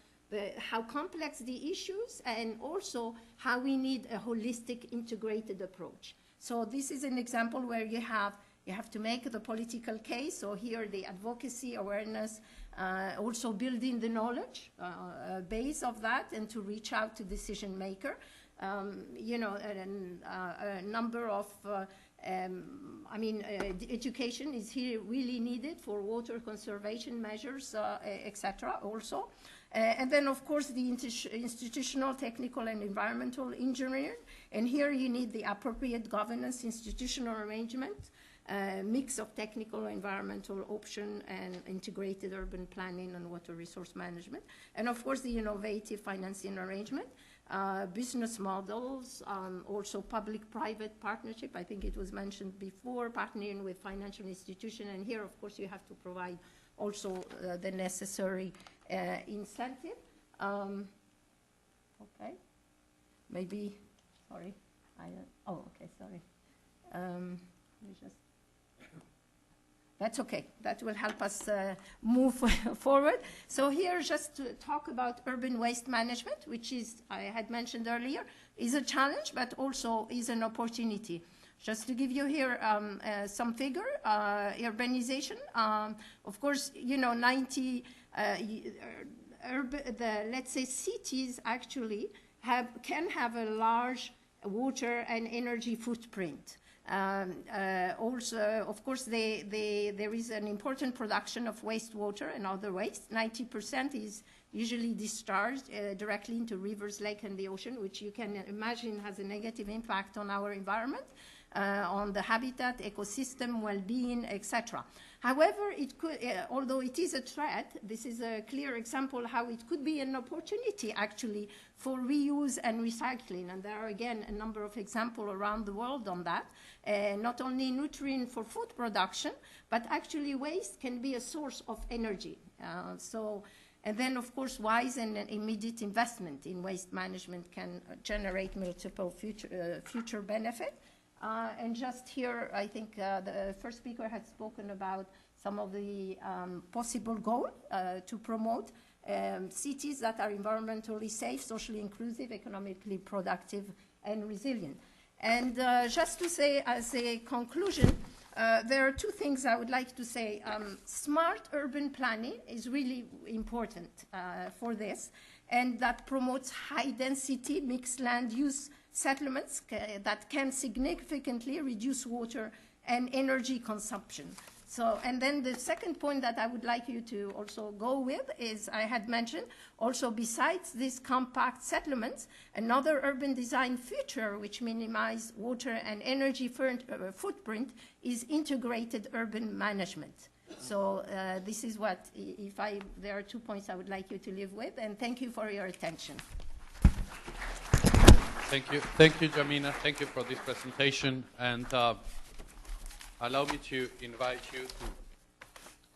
how complex the issues, and also how we need a holistic, integrated approach. So this is an example where you have to make the political case. So here the advocacy, awareness, also building the knowledge base of that, and to reach out to decision maker. You know, a number of, education is here really needed for water conservation measures, etc. also. And then, of course, the institutional, technical, and environmental engineering. And here you need the appropriate governance, institutional arrangement, mix of technical, environmental option, and integrated urban planning and water resource management. And, of course, the innovative financing arrangement, business models, also public-private partnership. I think it was mentioned before, partnering with financial institutions. And here, of course, you have to provide also the necessary incentive. Okay, maybe, sorry, okay, sorry. That's okay, that will help us move forward. So here, just to talk about urban waste management, which is, I had mentioned earlier, is a challenge, but also is an opportunity. Just to give you here some figure, urbanization, of course, you know, let's say cities actually can have a large water and energy footprint. Also, of course, there is an important production of wastewater and other waste. 90% is usually discharged directly into rivers, lakes, and the ocean, which you can imagine has a negative impact on our environment, on the habitat, ecosystem, well-being, etc. However, it could, although it is a threat, this is a clear example how it could be an opportunity actually for reuse and recycling. And there are, again, a number of examples around the world on that. Not only nutrient for food production, but actually waste can be a source of energy. And then, of course, wise and immediate investment in waste management can generate multiple future benefit. And just here, I think the first speaker had spoken about some of the possible goals to promote cities that are environmentally safe, socially inclusive, economically productive, and resilient. And just to say as a conclusion, there are two things I would like to say. Smart urban planning is really important for this, and that promotes high-density mixed land use settlements that can significantly reduce water and energy consumption. So, and then the second point that I would like you to also go with is, I had mentioned, also besides these compact settlements, another urban design feature which minimizes water and energy footprint is integrated urban management. So this is what, there are 2 points I would like you to leave with, and thank you for your attention. Thank you, Yamina. Thank you for this presentation, and allow me to invite you to,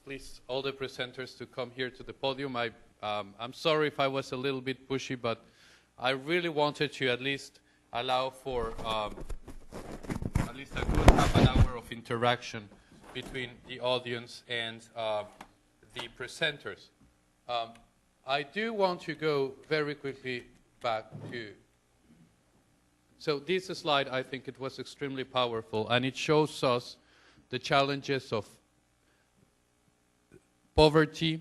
please, all the presenters to come here to the podium. I'm sorry if I was a little bit pushy, but I really wanted to at least allow for at least a good half an hour of interaction between the audience and the presenters. I do want to go very quickly back to, so this slide, I think it was extremely powerful, and it shows us the challenges of poverty,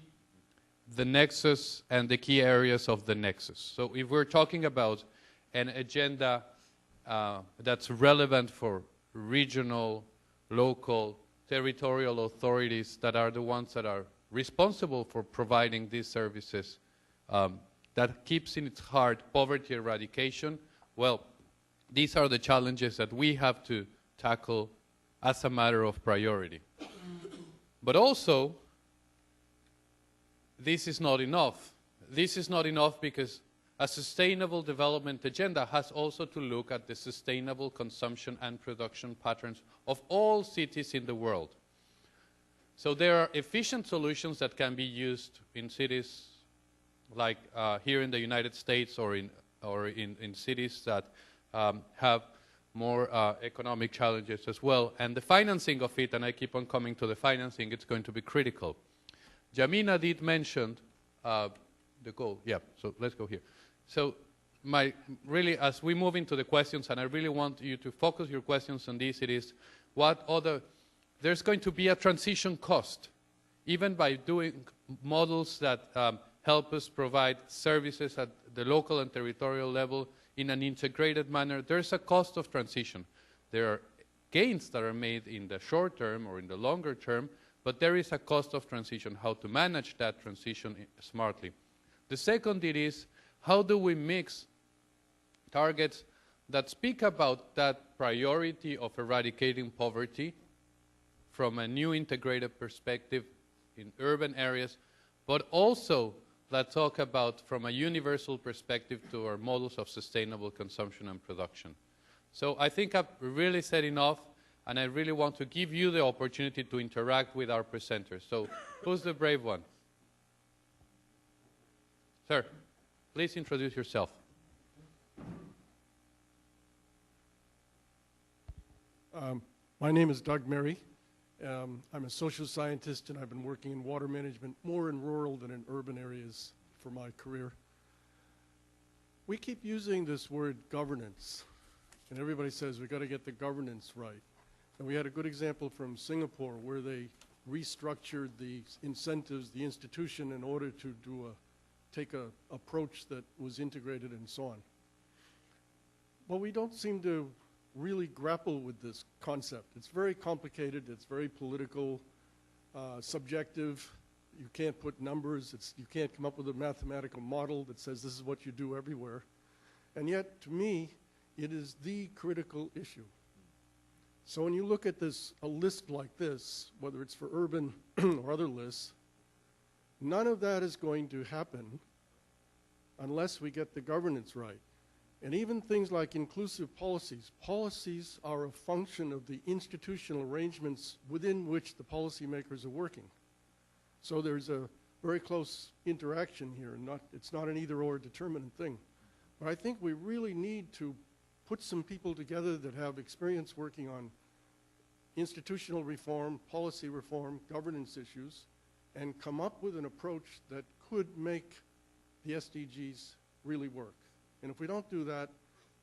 the Nexus and the key areas of the Nexus. So if we're talking about an agenda that's relevant for regional, local, territorial authorities that are the ones that are responsible for providing these services, that keeps in its heart poverty eradication, well, these are the challenges that we have to tackle as a matter of priority. But also, this is not enough. This is not enough because a sustainable development agenda has also to look at the sustainable consumption and production patterns of all cities in the world. So there are efficient solutions that can be used in cities like here in the United States or in cities that have more economic challenges as well. And the financing of it, and I keep on coming to the financing, it's going to be critical. Yamina did mention the goal. Yeah, so let's go here. So really, as we move into the questions, and I really want you to focus your questions on this, it is there's going to be a transition cost, even by doing models that help us provide services at the local and territorial level in an integrated manner. There's a cost of transition. There are gains that are made in the short term or in the longer term, but there is a cost of transition, how to manage that transition smartly. The second it is, how do we mix targets that speak about that priority of eradicating poverty from a new integrated perspective in urban areas, but also that talk about from a universal perspective to our models of sustainable consumption and production. So I think I've really said enough, and I really want to give you the opportunity to interact with our presenters. So who's the brave one? Sir, please introduce yourself. My name is Doug Murray. I'm a social scientist, and I've been working in water management more in rural than in urban areas for my career. We keep using this word governance, and everybody says we've got to get the governance right. And we had a good example from Singapore where they restructured the incentives, the institution, in order to take an approach that was integrated and so on. But we don't seem to really grapple with this concept. It's very complicated, it's very political, subjective. You can't put numbers, you can't come up with a mathematical model that says this is what you do everywhere. And yet, to me, it is the critical issue. So when you look at a list like this, whether it's for urban or other lists, none of that is going to happen unless we get the governance right. And even things like inclusive policies. Policies are a function of the institutional arrangements within which the policymakers are working. So there's a very close interaction here, and it's not an either-or determinant thing. But I think we really need to put some people together that have experience working on institutional reform, policy reform, governance issues, and come up with an approach that could make the SDGs really work. And if we don't do that,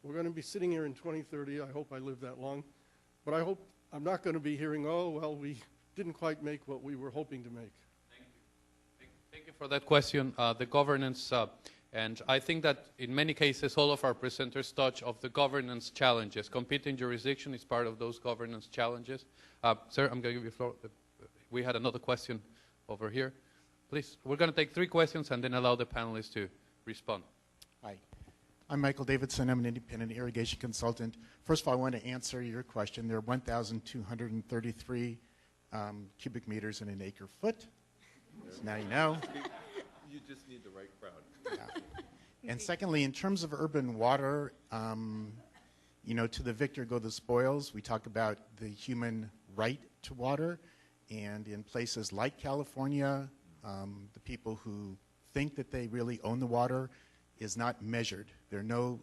we're going to be sitting here in 2030. I hope I live that long. But I hope I'm not going to be hearing, oh, well, we didn't quite make what we were hoping to make. Thank you. Thank you for that question. The governance, and I think that in many cases, all of our presenters touch of the governance challenges. Competing jurisdiction is part of those governance challenges. Sir, I'm going to give you the floor. We had another question over here. Please, we're going to take 3 questions and then allow the panelists to respond. Hi. I'm Michael Davidson. I'm an independent irrigation consultant. First of all, I want to answer your question. There are 1,233 cubic meters in an acre foot. So now you know. You just need the right crowd. Yeah. And secondly, in terms of urban water, you know, to the victor go the spoils. We talk about the human right to water. And in places like California, the people who think that they really own the water is not measured. There are no,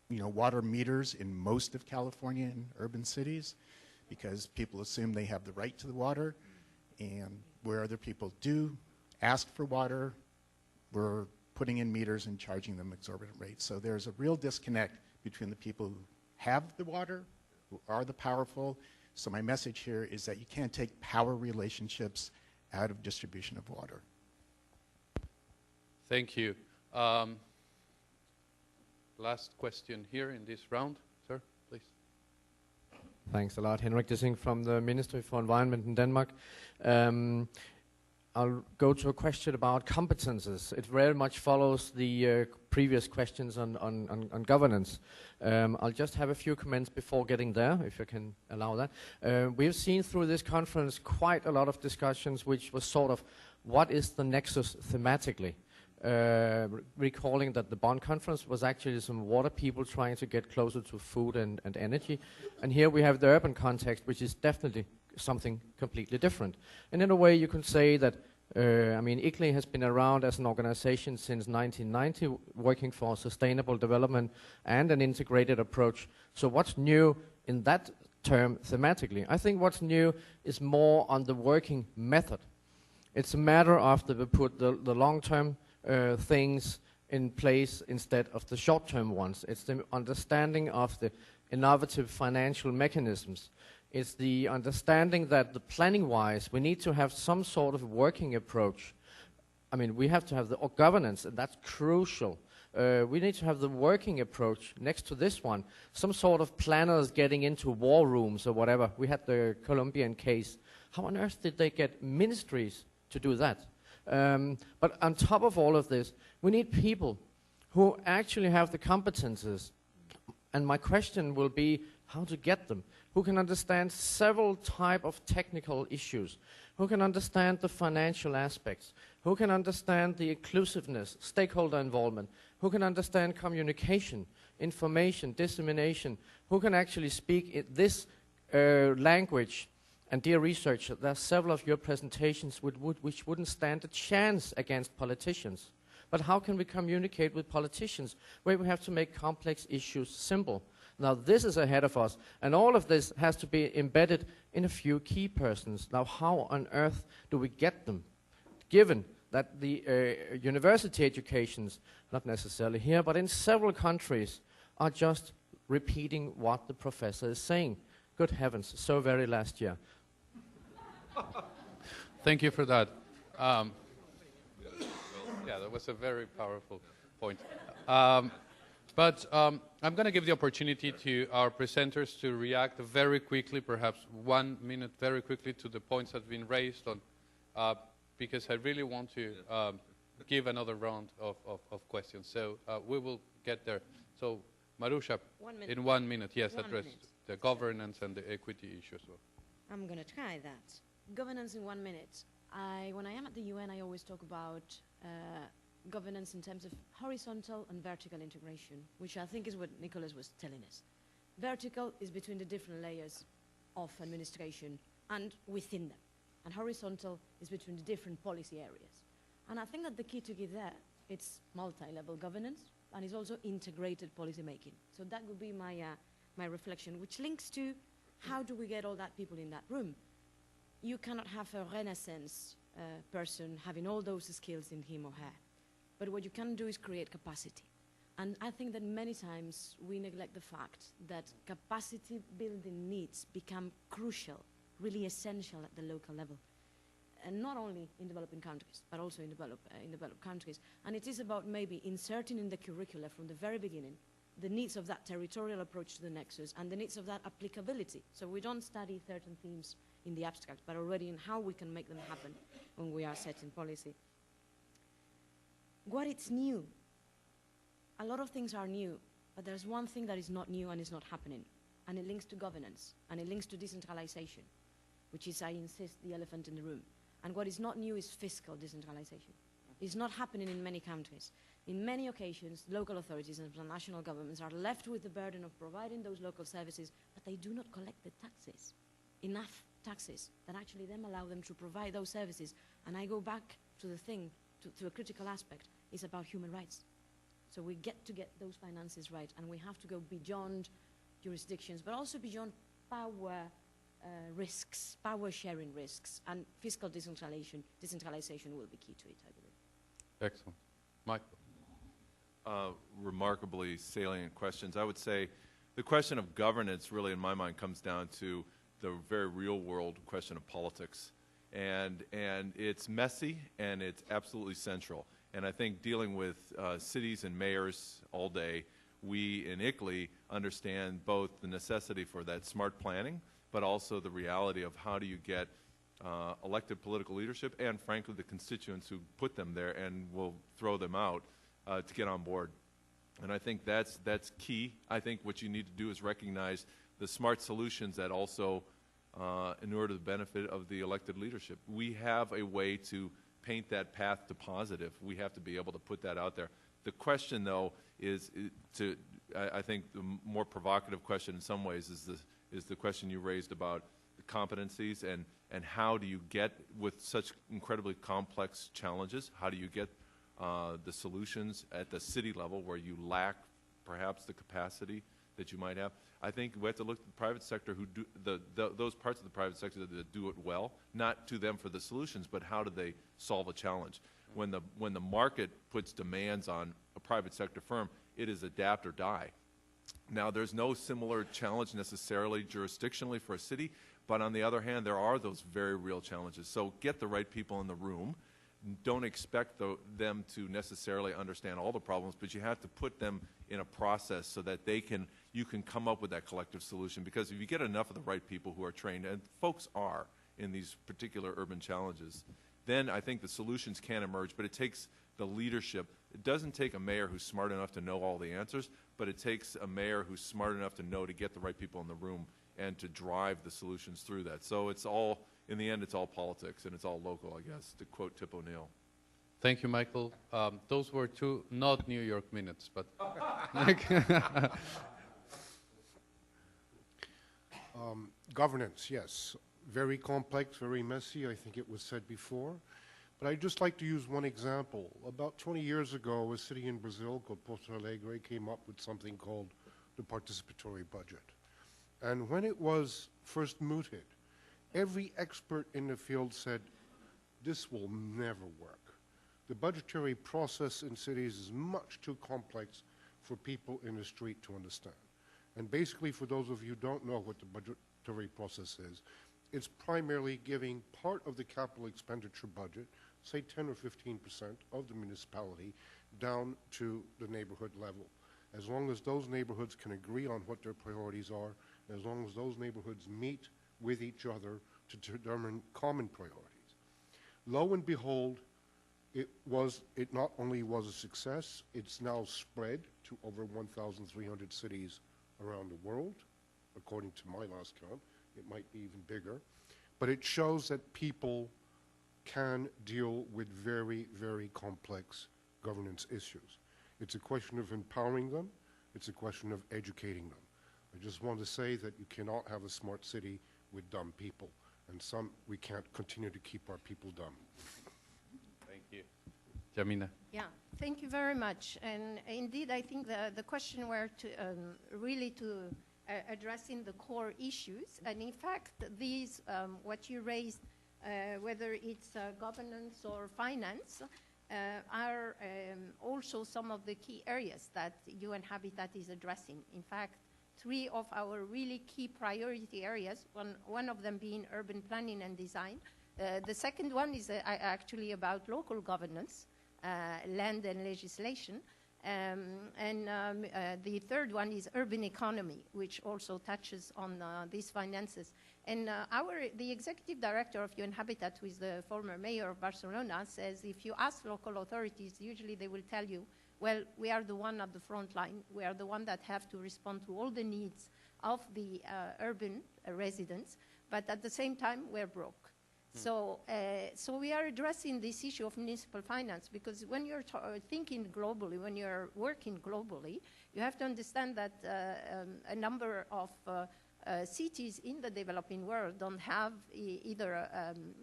you know, water meters in most of California in urban cities because people assume they have the right to the water, and where other people do ask for water, we're putting in meters and charging them exorbitant rates. So there's a real disconnect between the people who have the water, who are the powerful. So my message here is that you can't take power relationships out of distribution of water. Thank you. Last question here in this round. Sir, please. Thanks a lot. Henrik Dissing from the Ministry for Environment in Denmark. I'll go to a question about competences. It very much follows the previous questions on governance. I'll just have a few comments before getting there, if you can allow that. We've seen through this conference quite a lot of discussions which was sort of, what is the nexus thematically? Recalling that the Bonn conference was actually some water people trying to get closer to food and energy. And here we have the urban context, which is definitely something completely different. And in a way you can say that, I mean, ICLEI has been around as an organization since 1990, working for sustainable development and an integrated approach. So what's new in that term thematically? I think what's new is more on the working method. It's a matter of we put the long-term things in place instead of the short-term ones. It's the understanding of the innovative financial mechanisms. It's the understanding that the planning-wise, we need to have some sort of working approach. I mean, we have to have the governance, and that's crucial. We need to have the working approach next to this one. Some sort of planners getting into war rooms or whatever. We had the Colombian case. How on earth did they get ministries to do that? But on top of all of this, we need people who actually have the competences. And my question will be how to get them. Who can understand several type of technical issues, who can understand the financial aspects, who can understand the inclusiveness, stakeholder involvement, who can understand communication, information, dissemination, who can actually speak this language. And dear researcher, there are several of your presentations which wouldn't stand a chance against politicians. But how can we communicate with politicians where we have to make complex issues simple? Now this is ahead of us, and all of this has to be embedded in a few key persons. Now how on earth do we get them? Given that the university educations, not necessarily here, but in several countries, are just repeating what the professor is saying. Good heavens, so very last year. Thank you for that. Yeah, that was a very powerful point. But I'm going to give the opportunity to our presenters to react very quickly, perhaps 1 minute very quickly, to the points that have been raised on, because I really want to give another round of questions. So we will get there. So Maruxa, in 1 minute, yes, address the governance and the equity issue as well. I'm going to try that. Governance in 1 minute. When I am at the UN, I always talk about governance in terms of horizontal and vertical integration, which I think is what Nicholas was telling us. Vertical is between the different layers of administration and within them. And horizontal is between the different policy areas. And I think that the key to give that, it's multi-level governance, and it's also integrated policy making. So that would be my reflection, which links to how do we get all that people in that room? You cannot have a Renaissance person having all those skills in him or her. But what you can do is create capacity. And I think that many times we neglect the fact that capacity building needs become crucial, really essential at the local level. And not only in developing countries, but also in developed countries. And it is about maybe inserting in the curricula from the very beginning the needs of that territorial approach to the nexus and the needs of that applicability. So we don't study certain themes in the abstract, but already in how we can make them happen when we are setting policy. What is new? A lot of things are new, but there's one thing that is not new and is not happening, and it links to governance, and it links to decentralization, which is, I insist, the elephant in the room. And what is not new is fiscal decentralization. It's not happening in many countries. In many occasions, local authorities and national governments are left with the burden of providing those local services, but they do not collect the taxes, enough taxes, that actually then allow them to provide those services. And I go back to the thing, to a critical aspect, is about human rights. So we get to get those finances right, and we have to go beyond jurisdictions, but also beyond power risks, power sharing risks, and fiscal decentralization will be key to it, I believe. Excellent. Michael. Remarkably salient questions. I would say the question of governance really, in my mind, comes down to the very real world question of politics. And it's messy, and it's absolutely central. And I think dealing with cities and mayors all day, we in ICLEI understand both the necessity for that smart planning, but also the reality of how do you get elected political leadership and, frankly, the constituents who put them there and will throw them out to get on board. And I think that's key. I think what you need to do is recognize the smart solutions that also inure to the benefit of the elected leadership. We have a way to paint that path to positive. We have to be able to put that out there. The question, though, is I think the more provocative question in some ways is the question you raised about the competencies and how do you get, with such incredibly complex challenges, how do you get the solutions at the city level where you lack perhaps the capacity that you might have. I think we have to look at the private sector who do those parts of the private sector that do it well, not to them for the solutions, but how do they solve a challenge. When the market puts demands on a private sector firm, it is adapt or die. Now, there's no similar challenge necessarily jurisdictionally for a city, but on the other hand, there are those very real challenges. So get the right people in the room. Don't expect them to necessarily understand all the problems, but you have to put them in a process so that you can come up with that collective solution. Because if you get enough of the right people who are trained, and folks are in these particular urban challenges, then I think the solutions can emerge, but it takes the leadership. It doesn't take a mayor who's smart enough to know all the answers, but it takes a mayor who's smart enough to know to get the right people in the room and to drive the solutions through that. So it's all, in the end, it's all politics and it's all local, I guess, to quote Tip O'Neill. Thank you, Michael. Those were two not New York minutes, but governance, yes. Very complex, very messy, I think it was said before. But I'd just like to use one example. About 20 years ago, a city in Brazil called Porto Alegre came up with something called the participatory budget. And when it was first mooted, every expert in the field said, this will never work. The budgetary process in cities is much too complex for people in the street to understand. And basically, for those of you who don't know what the budgetary process is, it's primarily giving part of the capital expenditure budget, say 10 or 15% of the municipality, down to the neighborhood level. As long as those neighborhoods can agree on what their priorities are, as long as those neighborhoods meet with each other to determine common priorities. Lo and behold, it not only was a success, it's now spread to over 1,300 cities around the world, according to my last count. It might be even bigger. But it shows that people can deal with very, very complex governance issues. It's a question of empowering them. It's a question of educating them. I just want to say that you cannot have a smart city with dumb people. And we can't continue to keep our people dumb. Thank you. Yamina. Yeah, thank you very much. And indeed, I think the question were to really to addressing the core issues. And in fact, these, what you raised, whether it's governance or finance, are also some of the key areas that UN Habitat is addressing. In fact, 3 of our really key priority areas, one of them being urban planning and design. The second one is actually about local governance, land and legislation. The third one is urban economy, which also touches on these finances. And the executive director of UN Habitat, who is the former mayor of Barcelona, says if you ask local authorities, usually they will tell you, well, we are the one at the front line. We are the one that have to respond to all the needs of the urban residents, but at the same time, we're broke. So we are addressing this issue of municipal finance because when you're thinking globally, when you're working globally, you have to understand that a number of cities in the developing world don't have either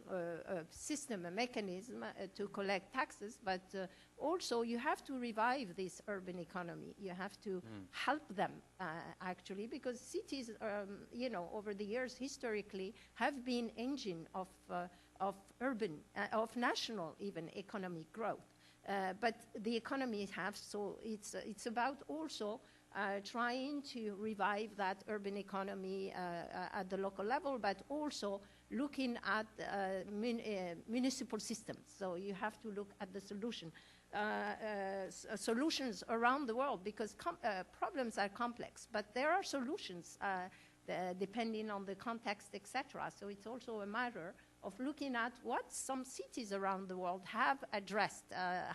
a system, a mechanism to collect taxes, but also you have to revive this urban economy. You have to help them actually, because cities, over the years historically have been engine of urban, of national even economic growth. But the economy so it's about also trying to revive that urban economy at the local level, but also looking at municipal systems. So you have to look at the solution. solutions around the world, because problems are complex, but there are solutions depending on the context, etc. So it's also a matter of looking at what some cities around the world have addressed,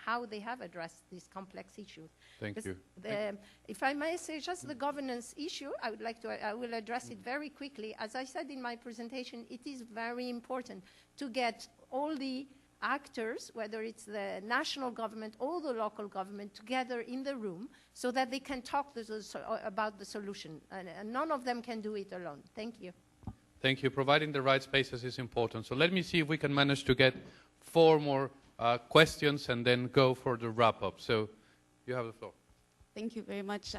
how they have addressed these complex issues. Thank you. If I may say, just the governance issue, I will address it very quickly. As I said in my presentation, it is very important to get all the actors, whether it's the national government or the local government, together in the room so that they can talk about the solution. And none of them can do it alone. Thank you. Thank you. Providing the right spaces is important. So let me see if we can manage to get 4 more questions and then go for the wrap-up. So you have the floor. Thank you very much.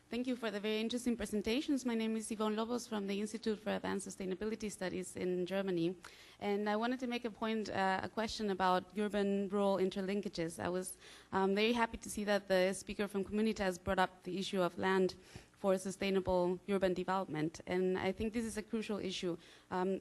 Thank you for the very interesting presentations. My name is Yvonne Lobos from the Institute for Advanced Sustainability Studies in Germany. And I wanted to make a question about urban-rural interlinkages. I was very happy to see that the speaker from Communitas brought up the issue of land for sustainable urban development. And I think this is a crucial issue.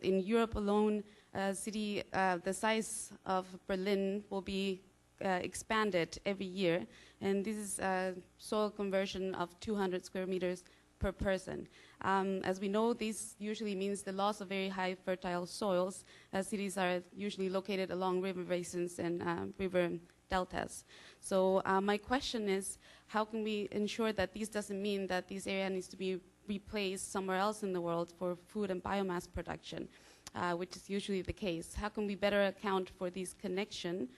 In Europe alone, the size of Berlin will be expanded every year, and this is a soil conversion of 200 square meters per person. As we know, this usually means the loss of very high fertile soils, as cities are usually located along river basins and river deltas. So my question is, how can we ensure that this doesn't mean that this area needs to be replaced somewhere else in the world for food and biomass production, which is usually the case? How can we better account for this connection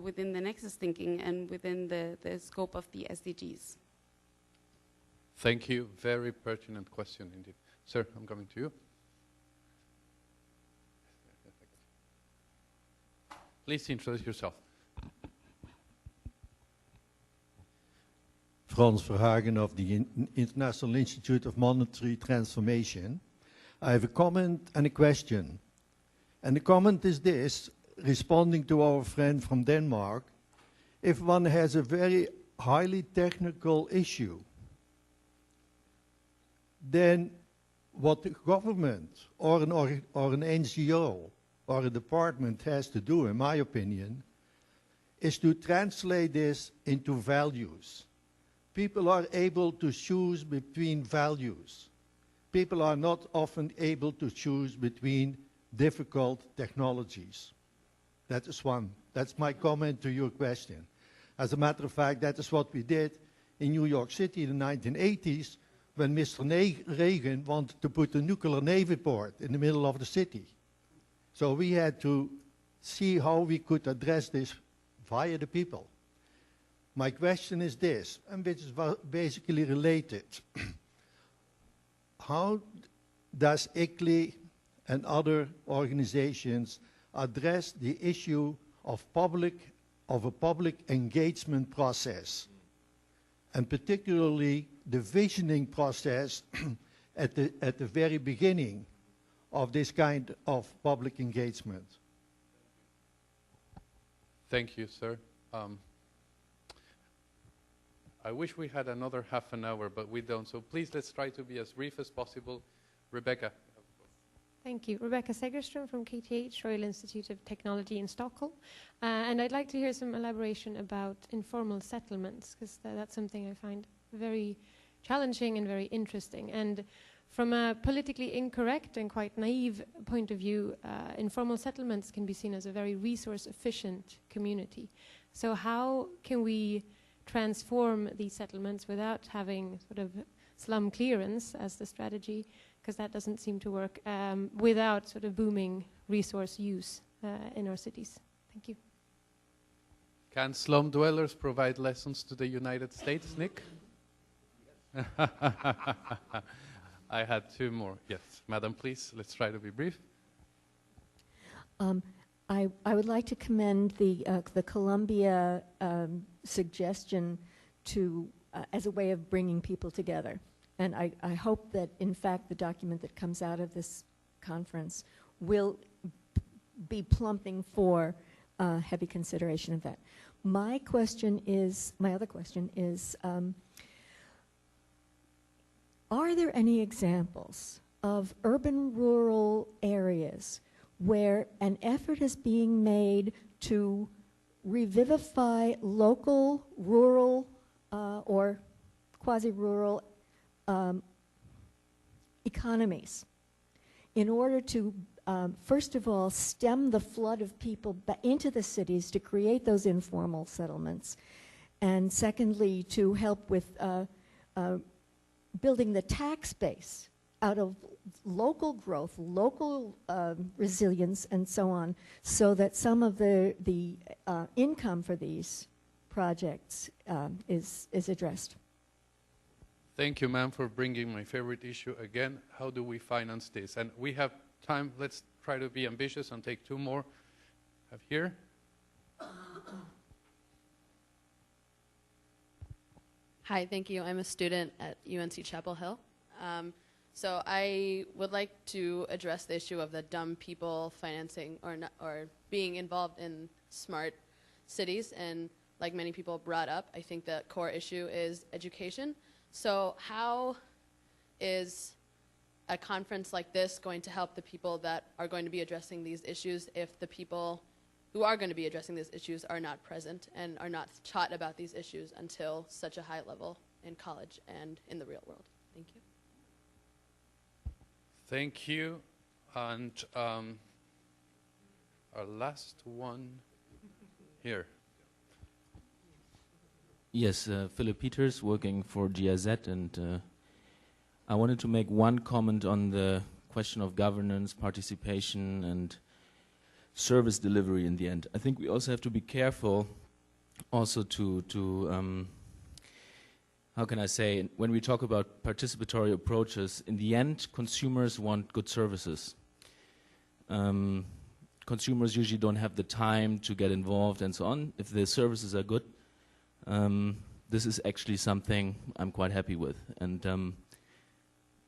within the Nexus thinking and within the scope of the SDGs? Thank you. Very pertinent question indeed. Sir, I'm coming to you. Please introduce yourself. Frans Verhagen of the International Institute of Monetary Transformation. I have a comment and a question. And the comment is this, responding to our friend from Denmark: if one has a very highly technical issue, then what the government or an NGO or a department has to do, in my opinion, is to translate this into values. People are able to choose between values. People are not often able to choose between difficult technologies. That is one. That's my comment to your question. As a matter of fact, that is what we did in New York City in the 1980s when Mr. Reagan wanted to put a nuclear navy port in the middle of the city. So we had to see how we could address this via the people. My question is this, and which is basically related. How does ICLEI and other organizations address the issue of a public engagement process, and particularly the visioning process at the very beginning of this kind of public engagement? Thank you, sir. I wish we had another half an hour, but we don't. So please, let's try to be as brief as possible. Rebecca. Thank you. Rebecca Segerström from KTH, Royal Institute of Technology in Stockholm. And I'd like to hear some elaboration about informal settlements, because that's something I find very challenging and very interesting. And from a politically incorrect and quite naive point of view, informal settlements can be seen as a very resource-efficient community. So how can we transform these settlements without having sort of slum clearance as the strategy, because that doesn't seem to work, without sort of booming resource use in our cities? Thank you. Can slum dwellers provide lessons to the United States, Nick? I had 2 more. Yes, madam, please, let's try to be brief. I would like to commend the Columbia suggestion to as a way of bringing people together. And I hope that, in fact, the document that comes out of this conference will be plumping for heavy consideration of that. My other question is, are there any examples of urban-rural areas where an effort is being made to revivify local, rural, or quasi-rural economies in order to, first of all, stem the flood of people into the cities to create those informal settlements, and secondly, to help with building the tax base out of local growth, local resilience, and so on, so that some of the income for these projects is addressed. Thank you, ma'am, for bringing my favorite issue again. How do we finance this? And we have time. Let's try to be ambitious and take two more. Have here. Hi, thank you. I'm a student at UNC Chapel Hill. So I would like to address the issue of the dumb people financing or being involved in smart cities. And like many people brought up, I think the core issue is education. So how is a conference like this going to help the people that are going to be addressing these issues if the people who are going to be addressing these issues are not present and are not taught about these issues until such a high level in college and in the real world? Thank you. Thank you. And our last one here. Yes, Philip Peters, working for GIZ, and I wanted to make one comment on the question of governance, participation, and service delivery in the end. I think we also have to be careful also to how can I say, when we talk about participatory approaches, in the end, consumers want good services. Consumers usually don't have the time to get involved and so on. If the services are good, this is actually something I'm quite happy with. And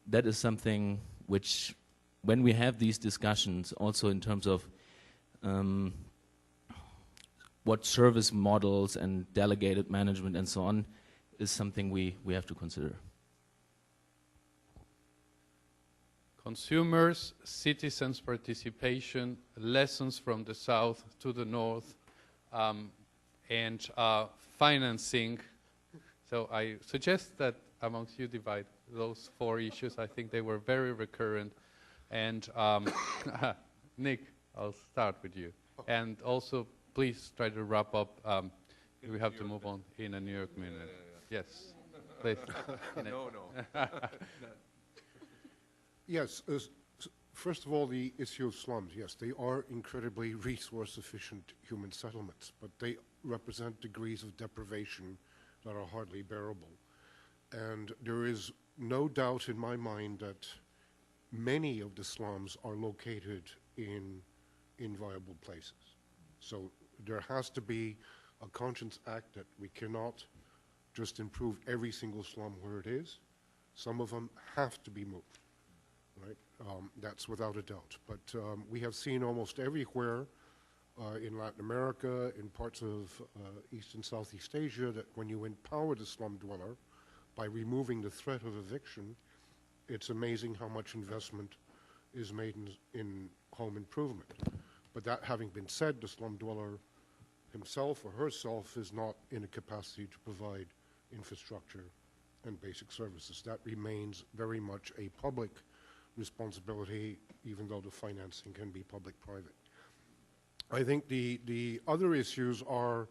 that is something which, when we have these discussions, also in terms of what service models and delegated management and so on, is something we have to consider. Consumers, citizens' participation, lessons from the south to the north, and financing. So I suggest that amongst you divide those four issues. I think they were very recurrent. And Nick, I'll start with you. And also, please try to wrap up. We have to move on in a New York minute. Yes, please. No. Yes, first of all, the issue of slums, yes, they are incredibly resource-efficient human settlements, but they represent degrees of deprivation that are hardly bearable. And there is no doubt in my mind that many of the slums are located in viable places. So there has to be a conscious act that we cannot just improve every single slum where it is. Some of them have to be moved, right? That's without a doubt. But we have seen almost everywhere in Latin America, in parts of East and Southeast Asia, that when you empower the slum dweller by removing the threat of eviction, it's amazing how much investment is made in home improvement. But that having been said, the slum dweller himself or herself is not in a capacity to provide infrastructure and basic services. That remains very much a public responsibility, even though the financing can be public-private. I think the other issues are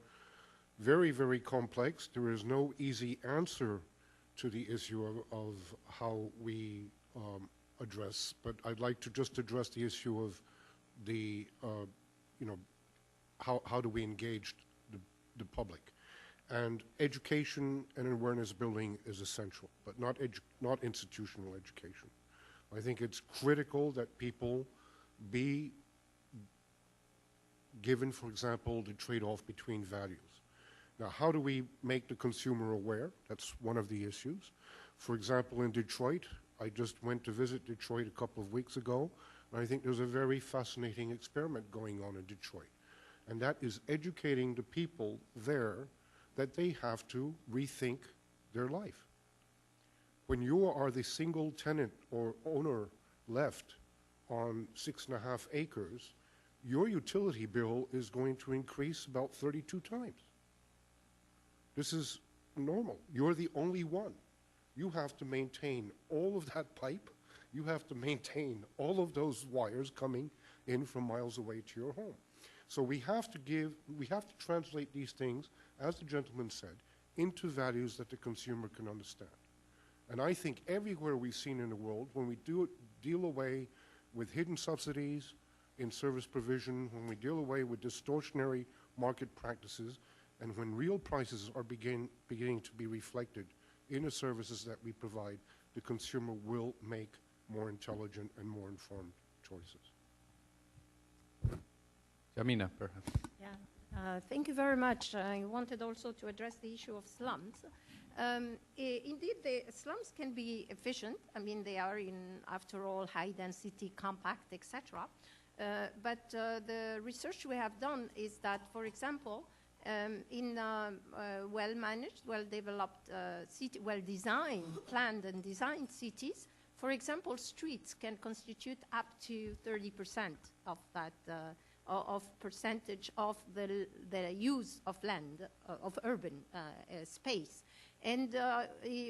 very, very complex. There is no easy answer to the issue of how we address, but I'd like to just address the issue of the, how do we engage the public? And education and awareness building is essential, but not institutional education. I think it's critical that people be given, for example, the trade-off between values. Now, how do we make the consumer aware? That's one of the issues. For example, in Detroit, I just went to visit Detroit a couple of weeks ago, and I think there's a very fascinating experiment going on in Detroit. And that is educating the people there that they have to rethink their life. When you are the single tenant or owner left on 6.5 acres, your utility bill is going to increase about 32 times. This is normal. You're the only one. You have to maintain all of that pipe. You have to maintain all of those wires coming in from miles away to your home. So we have to translate these things, as the gentleman said, into values that the consumer can understand. And I think everywhere we've seen in the world, when we deal away with hidden subsidies in service provision, when we deal away with distortionary market practices, and when real prices are beginning to be reflected in the services that we provide, the consumer will make more intelligent and more informed choices. Yamina, perhaps. Yeah, thank you very much. I wanted also to address the issue of slums. Indeed, the slums can be efficient. I mean, they are after all, high density, compact, etc. But the research we have done is that, for example, in well-managed, well-developed, well-designed, planned and designed cities, for example, streets can constitute up to 30% of that, of percentage of the use of land, of urban space. And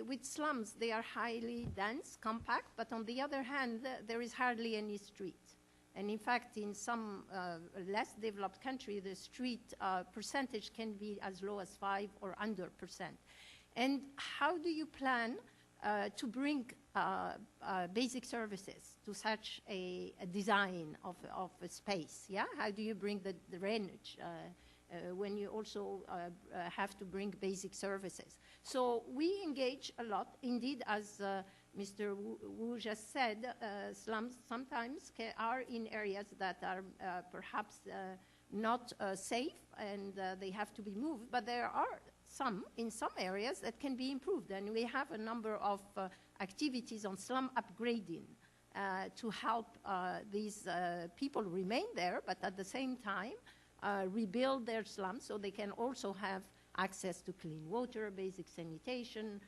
with slums, they are highly dense, compact, but on the other hand, there is hardly any street. And in fact, in some less developed countries, the street percentage can be as low as 5 or under %. And how do you plan to bring basic services to such a design of a space? Yeah, how do you bring the drainage when you also have to bring basic services? So we engage a lot. Indeed, as Mr. Wu just said, slums sometimes are in areas that are perhaps not safe, and they have to be moved. But there are in some areas that can be improved, and we have a number of activities on slum upgrading to help these people remain there, but at the same time rebuild their slums so they can also have access to clean water, basic sanitation,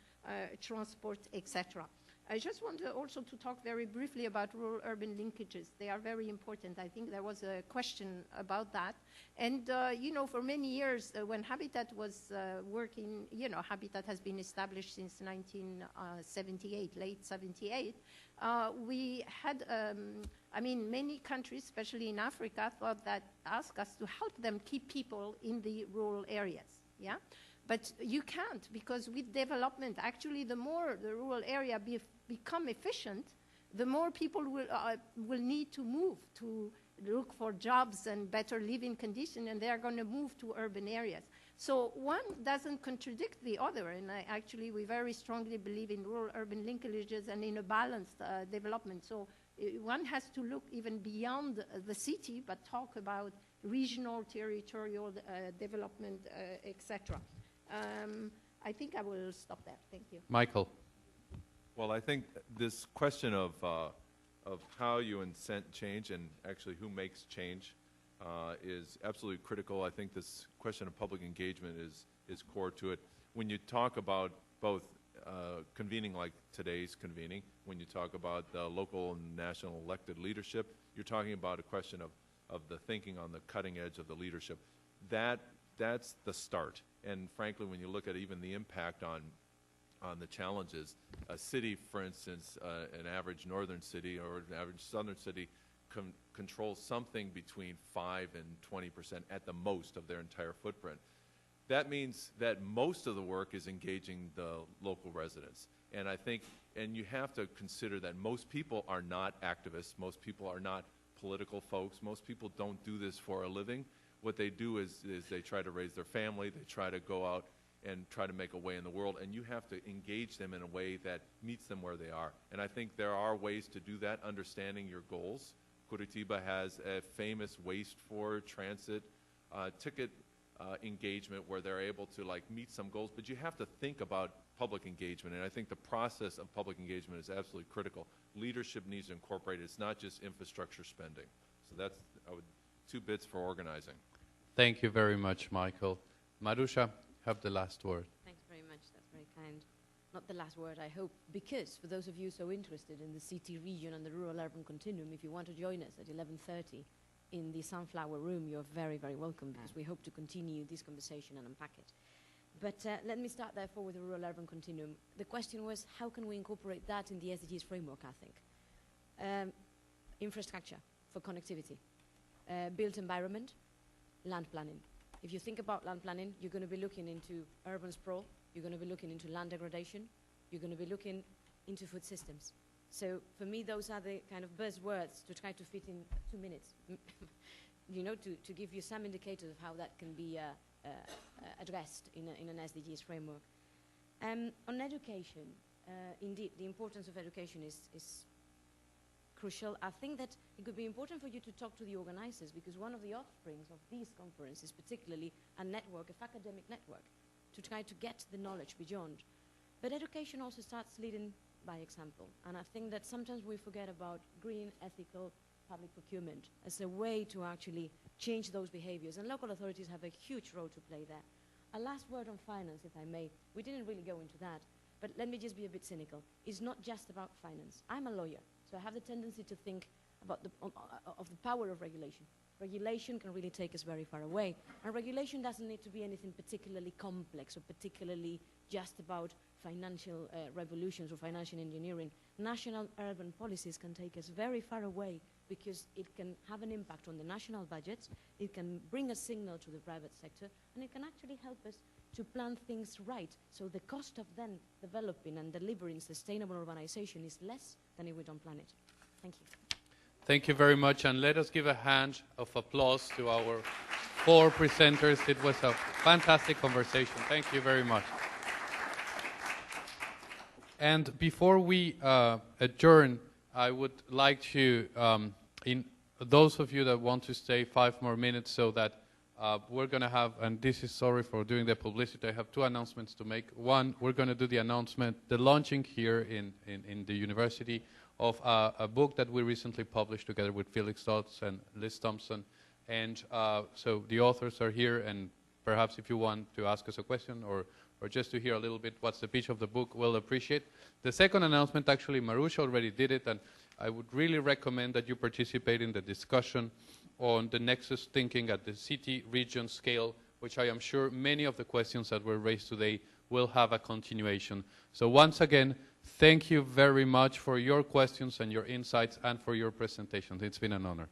transport, etc. I just want also to talk very briefly about rural-urban linkages. They are very important. I think there was a question about that. And, you know, for many years, when Habitat was working, you know, Habitat has been established since 1978, late 78. We had, I mean, many countries, especially in Africa, thought that asked us to help them keep people in the rural areas, yeah? But you can't, because with development, actually, the more the rural area become efficient, the more people will need to move to look for jobs and better living conditions, and they are going to move to urban areas. So one doesn't contradict the other, and actually we very strongly believe in rural-urban linkages and in a balanced development. So one has to look even beyond the city, but talk about regional, territorial development, etc. I think I will stop there. Thank you. Michael. Well, I think this question of how you incent change and actually who makes change is absolutely critical. I think this question of public engagement is core to it. When you talk about both convening like today's convening, when you talk about the local and national elected leadership, you're talking about a question of the thinking on the cutting edge of the leadership. That's the start. And frankly, when you look at even the impact on the challenges, a city, for instance, an average northern city or an average southern city controls something between 5 and 20% at the most of their entire footprint. That means that most of the work is engaging the local residents. And I think, and you have to consider that most people are not activists, most people are not political folks, most people don't do this for a living. What they do is they try to raise their family, they try to go out and try to make a way in the world, and you have to engage them in a way that meets them where they are. And I think there are ways to do that, understanding your goals. Curitiba has a famous waste for transit ticket engagement where they're able to meet some goals, but you have to think about public engagement, and I think the process of public engagement is absolutely critical. Leadership needs to incorporate it. It's not just infrastructure spending. So that's 2 bits for organizing. Thank you very much, Michael. Maruxa, have the last word. Thanks very much. That's very kind. Not the last word, I hope, because for those of you so interested in the city region and the rural-urban continuum, if you want to join us at 11:30, in the Sunflower Room, you're very, very welcome, because we hope to continue this conversation and unpack it. But let me start, therefore, with the rural-urban continuum. The question was, how can we incorporate that in the SDGs framework, I think? Infrastructure for connectivity, built environment, land planning. If you think about land planning, you're going to be looking into urban sprawl, you're going to be looking into land degradation, you're going to be looking into food systems. So for me, those are the kind of buzzwords to try to fit in 2 minutes, you know, to give you some indicators of how that can be addressed in an SDGs framework. On education, indeed, the importance of education is crucial. I think that it could be important for you to talk to the organizers, because one of the offsprings of these conferences is particularly a network, a academic network, to try to get the knowledge beyond. But education also starts leading by example. And I think that sometimes we forget about green, ethical public procurement as a way to actually change those behaviors. And local authorities have a huge role to play there. A last word on finance, if I may. We didn't really go into that, but let me just be a bit cynical. It's not just about finance. I'm a lawyer, so I have the tendency to think about of the power of regulation. Regulation can really take us very far away. And regulation doesn't need to be anything particularly complex or particularly just about financial revolutions or financial engineering. National urban policies can take us very far away, because it can have an impact on the national budgets, it can bring a signal to the private sector, and it can actually help us to plan things right. So the cost of then developing and delivering sustainable urbanization is less than if we don't plan it. Thank you. Thank you very much, and let us give a hand of applause to our 4 presenters. It was a fantastic conversation. Thank you very much. And before we adjourn, I would like to, in those of you that want to stay 5 more minutes, so that we're going to have, and this is sorry for doing the publicity, I have 2 announcements to make. One, we're going to do the announcement, the launching here in the university of a book that we recently published together with Felix Dodds and Liz Thompson. And so the authors are here, and perhaps if you want to ask us a question or just to hear a little bit what's the pitch of the book, we'll appreciate. The second announcement, actually, Maruxa already did it, and I would really recommend that you participate in the discussion on the Nexus thinking at the city region scale, which I am sure many of the questions that were raised today will have a continuation. So once again, thank you very much for your questions and your insights and for your presentations. It's been an honor.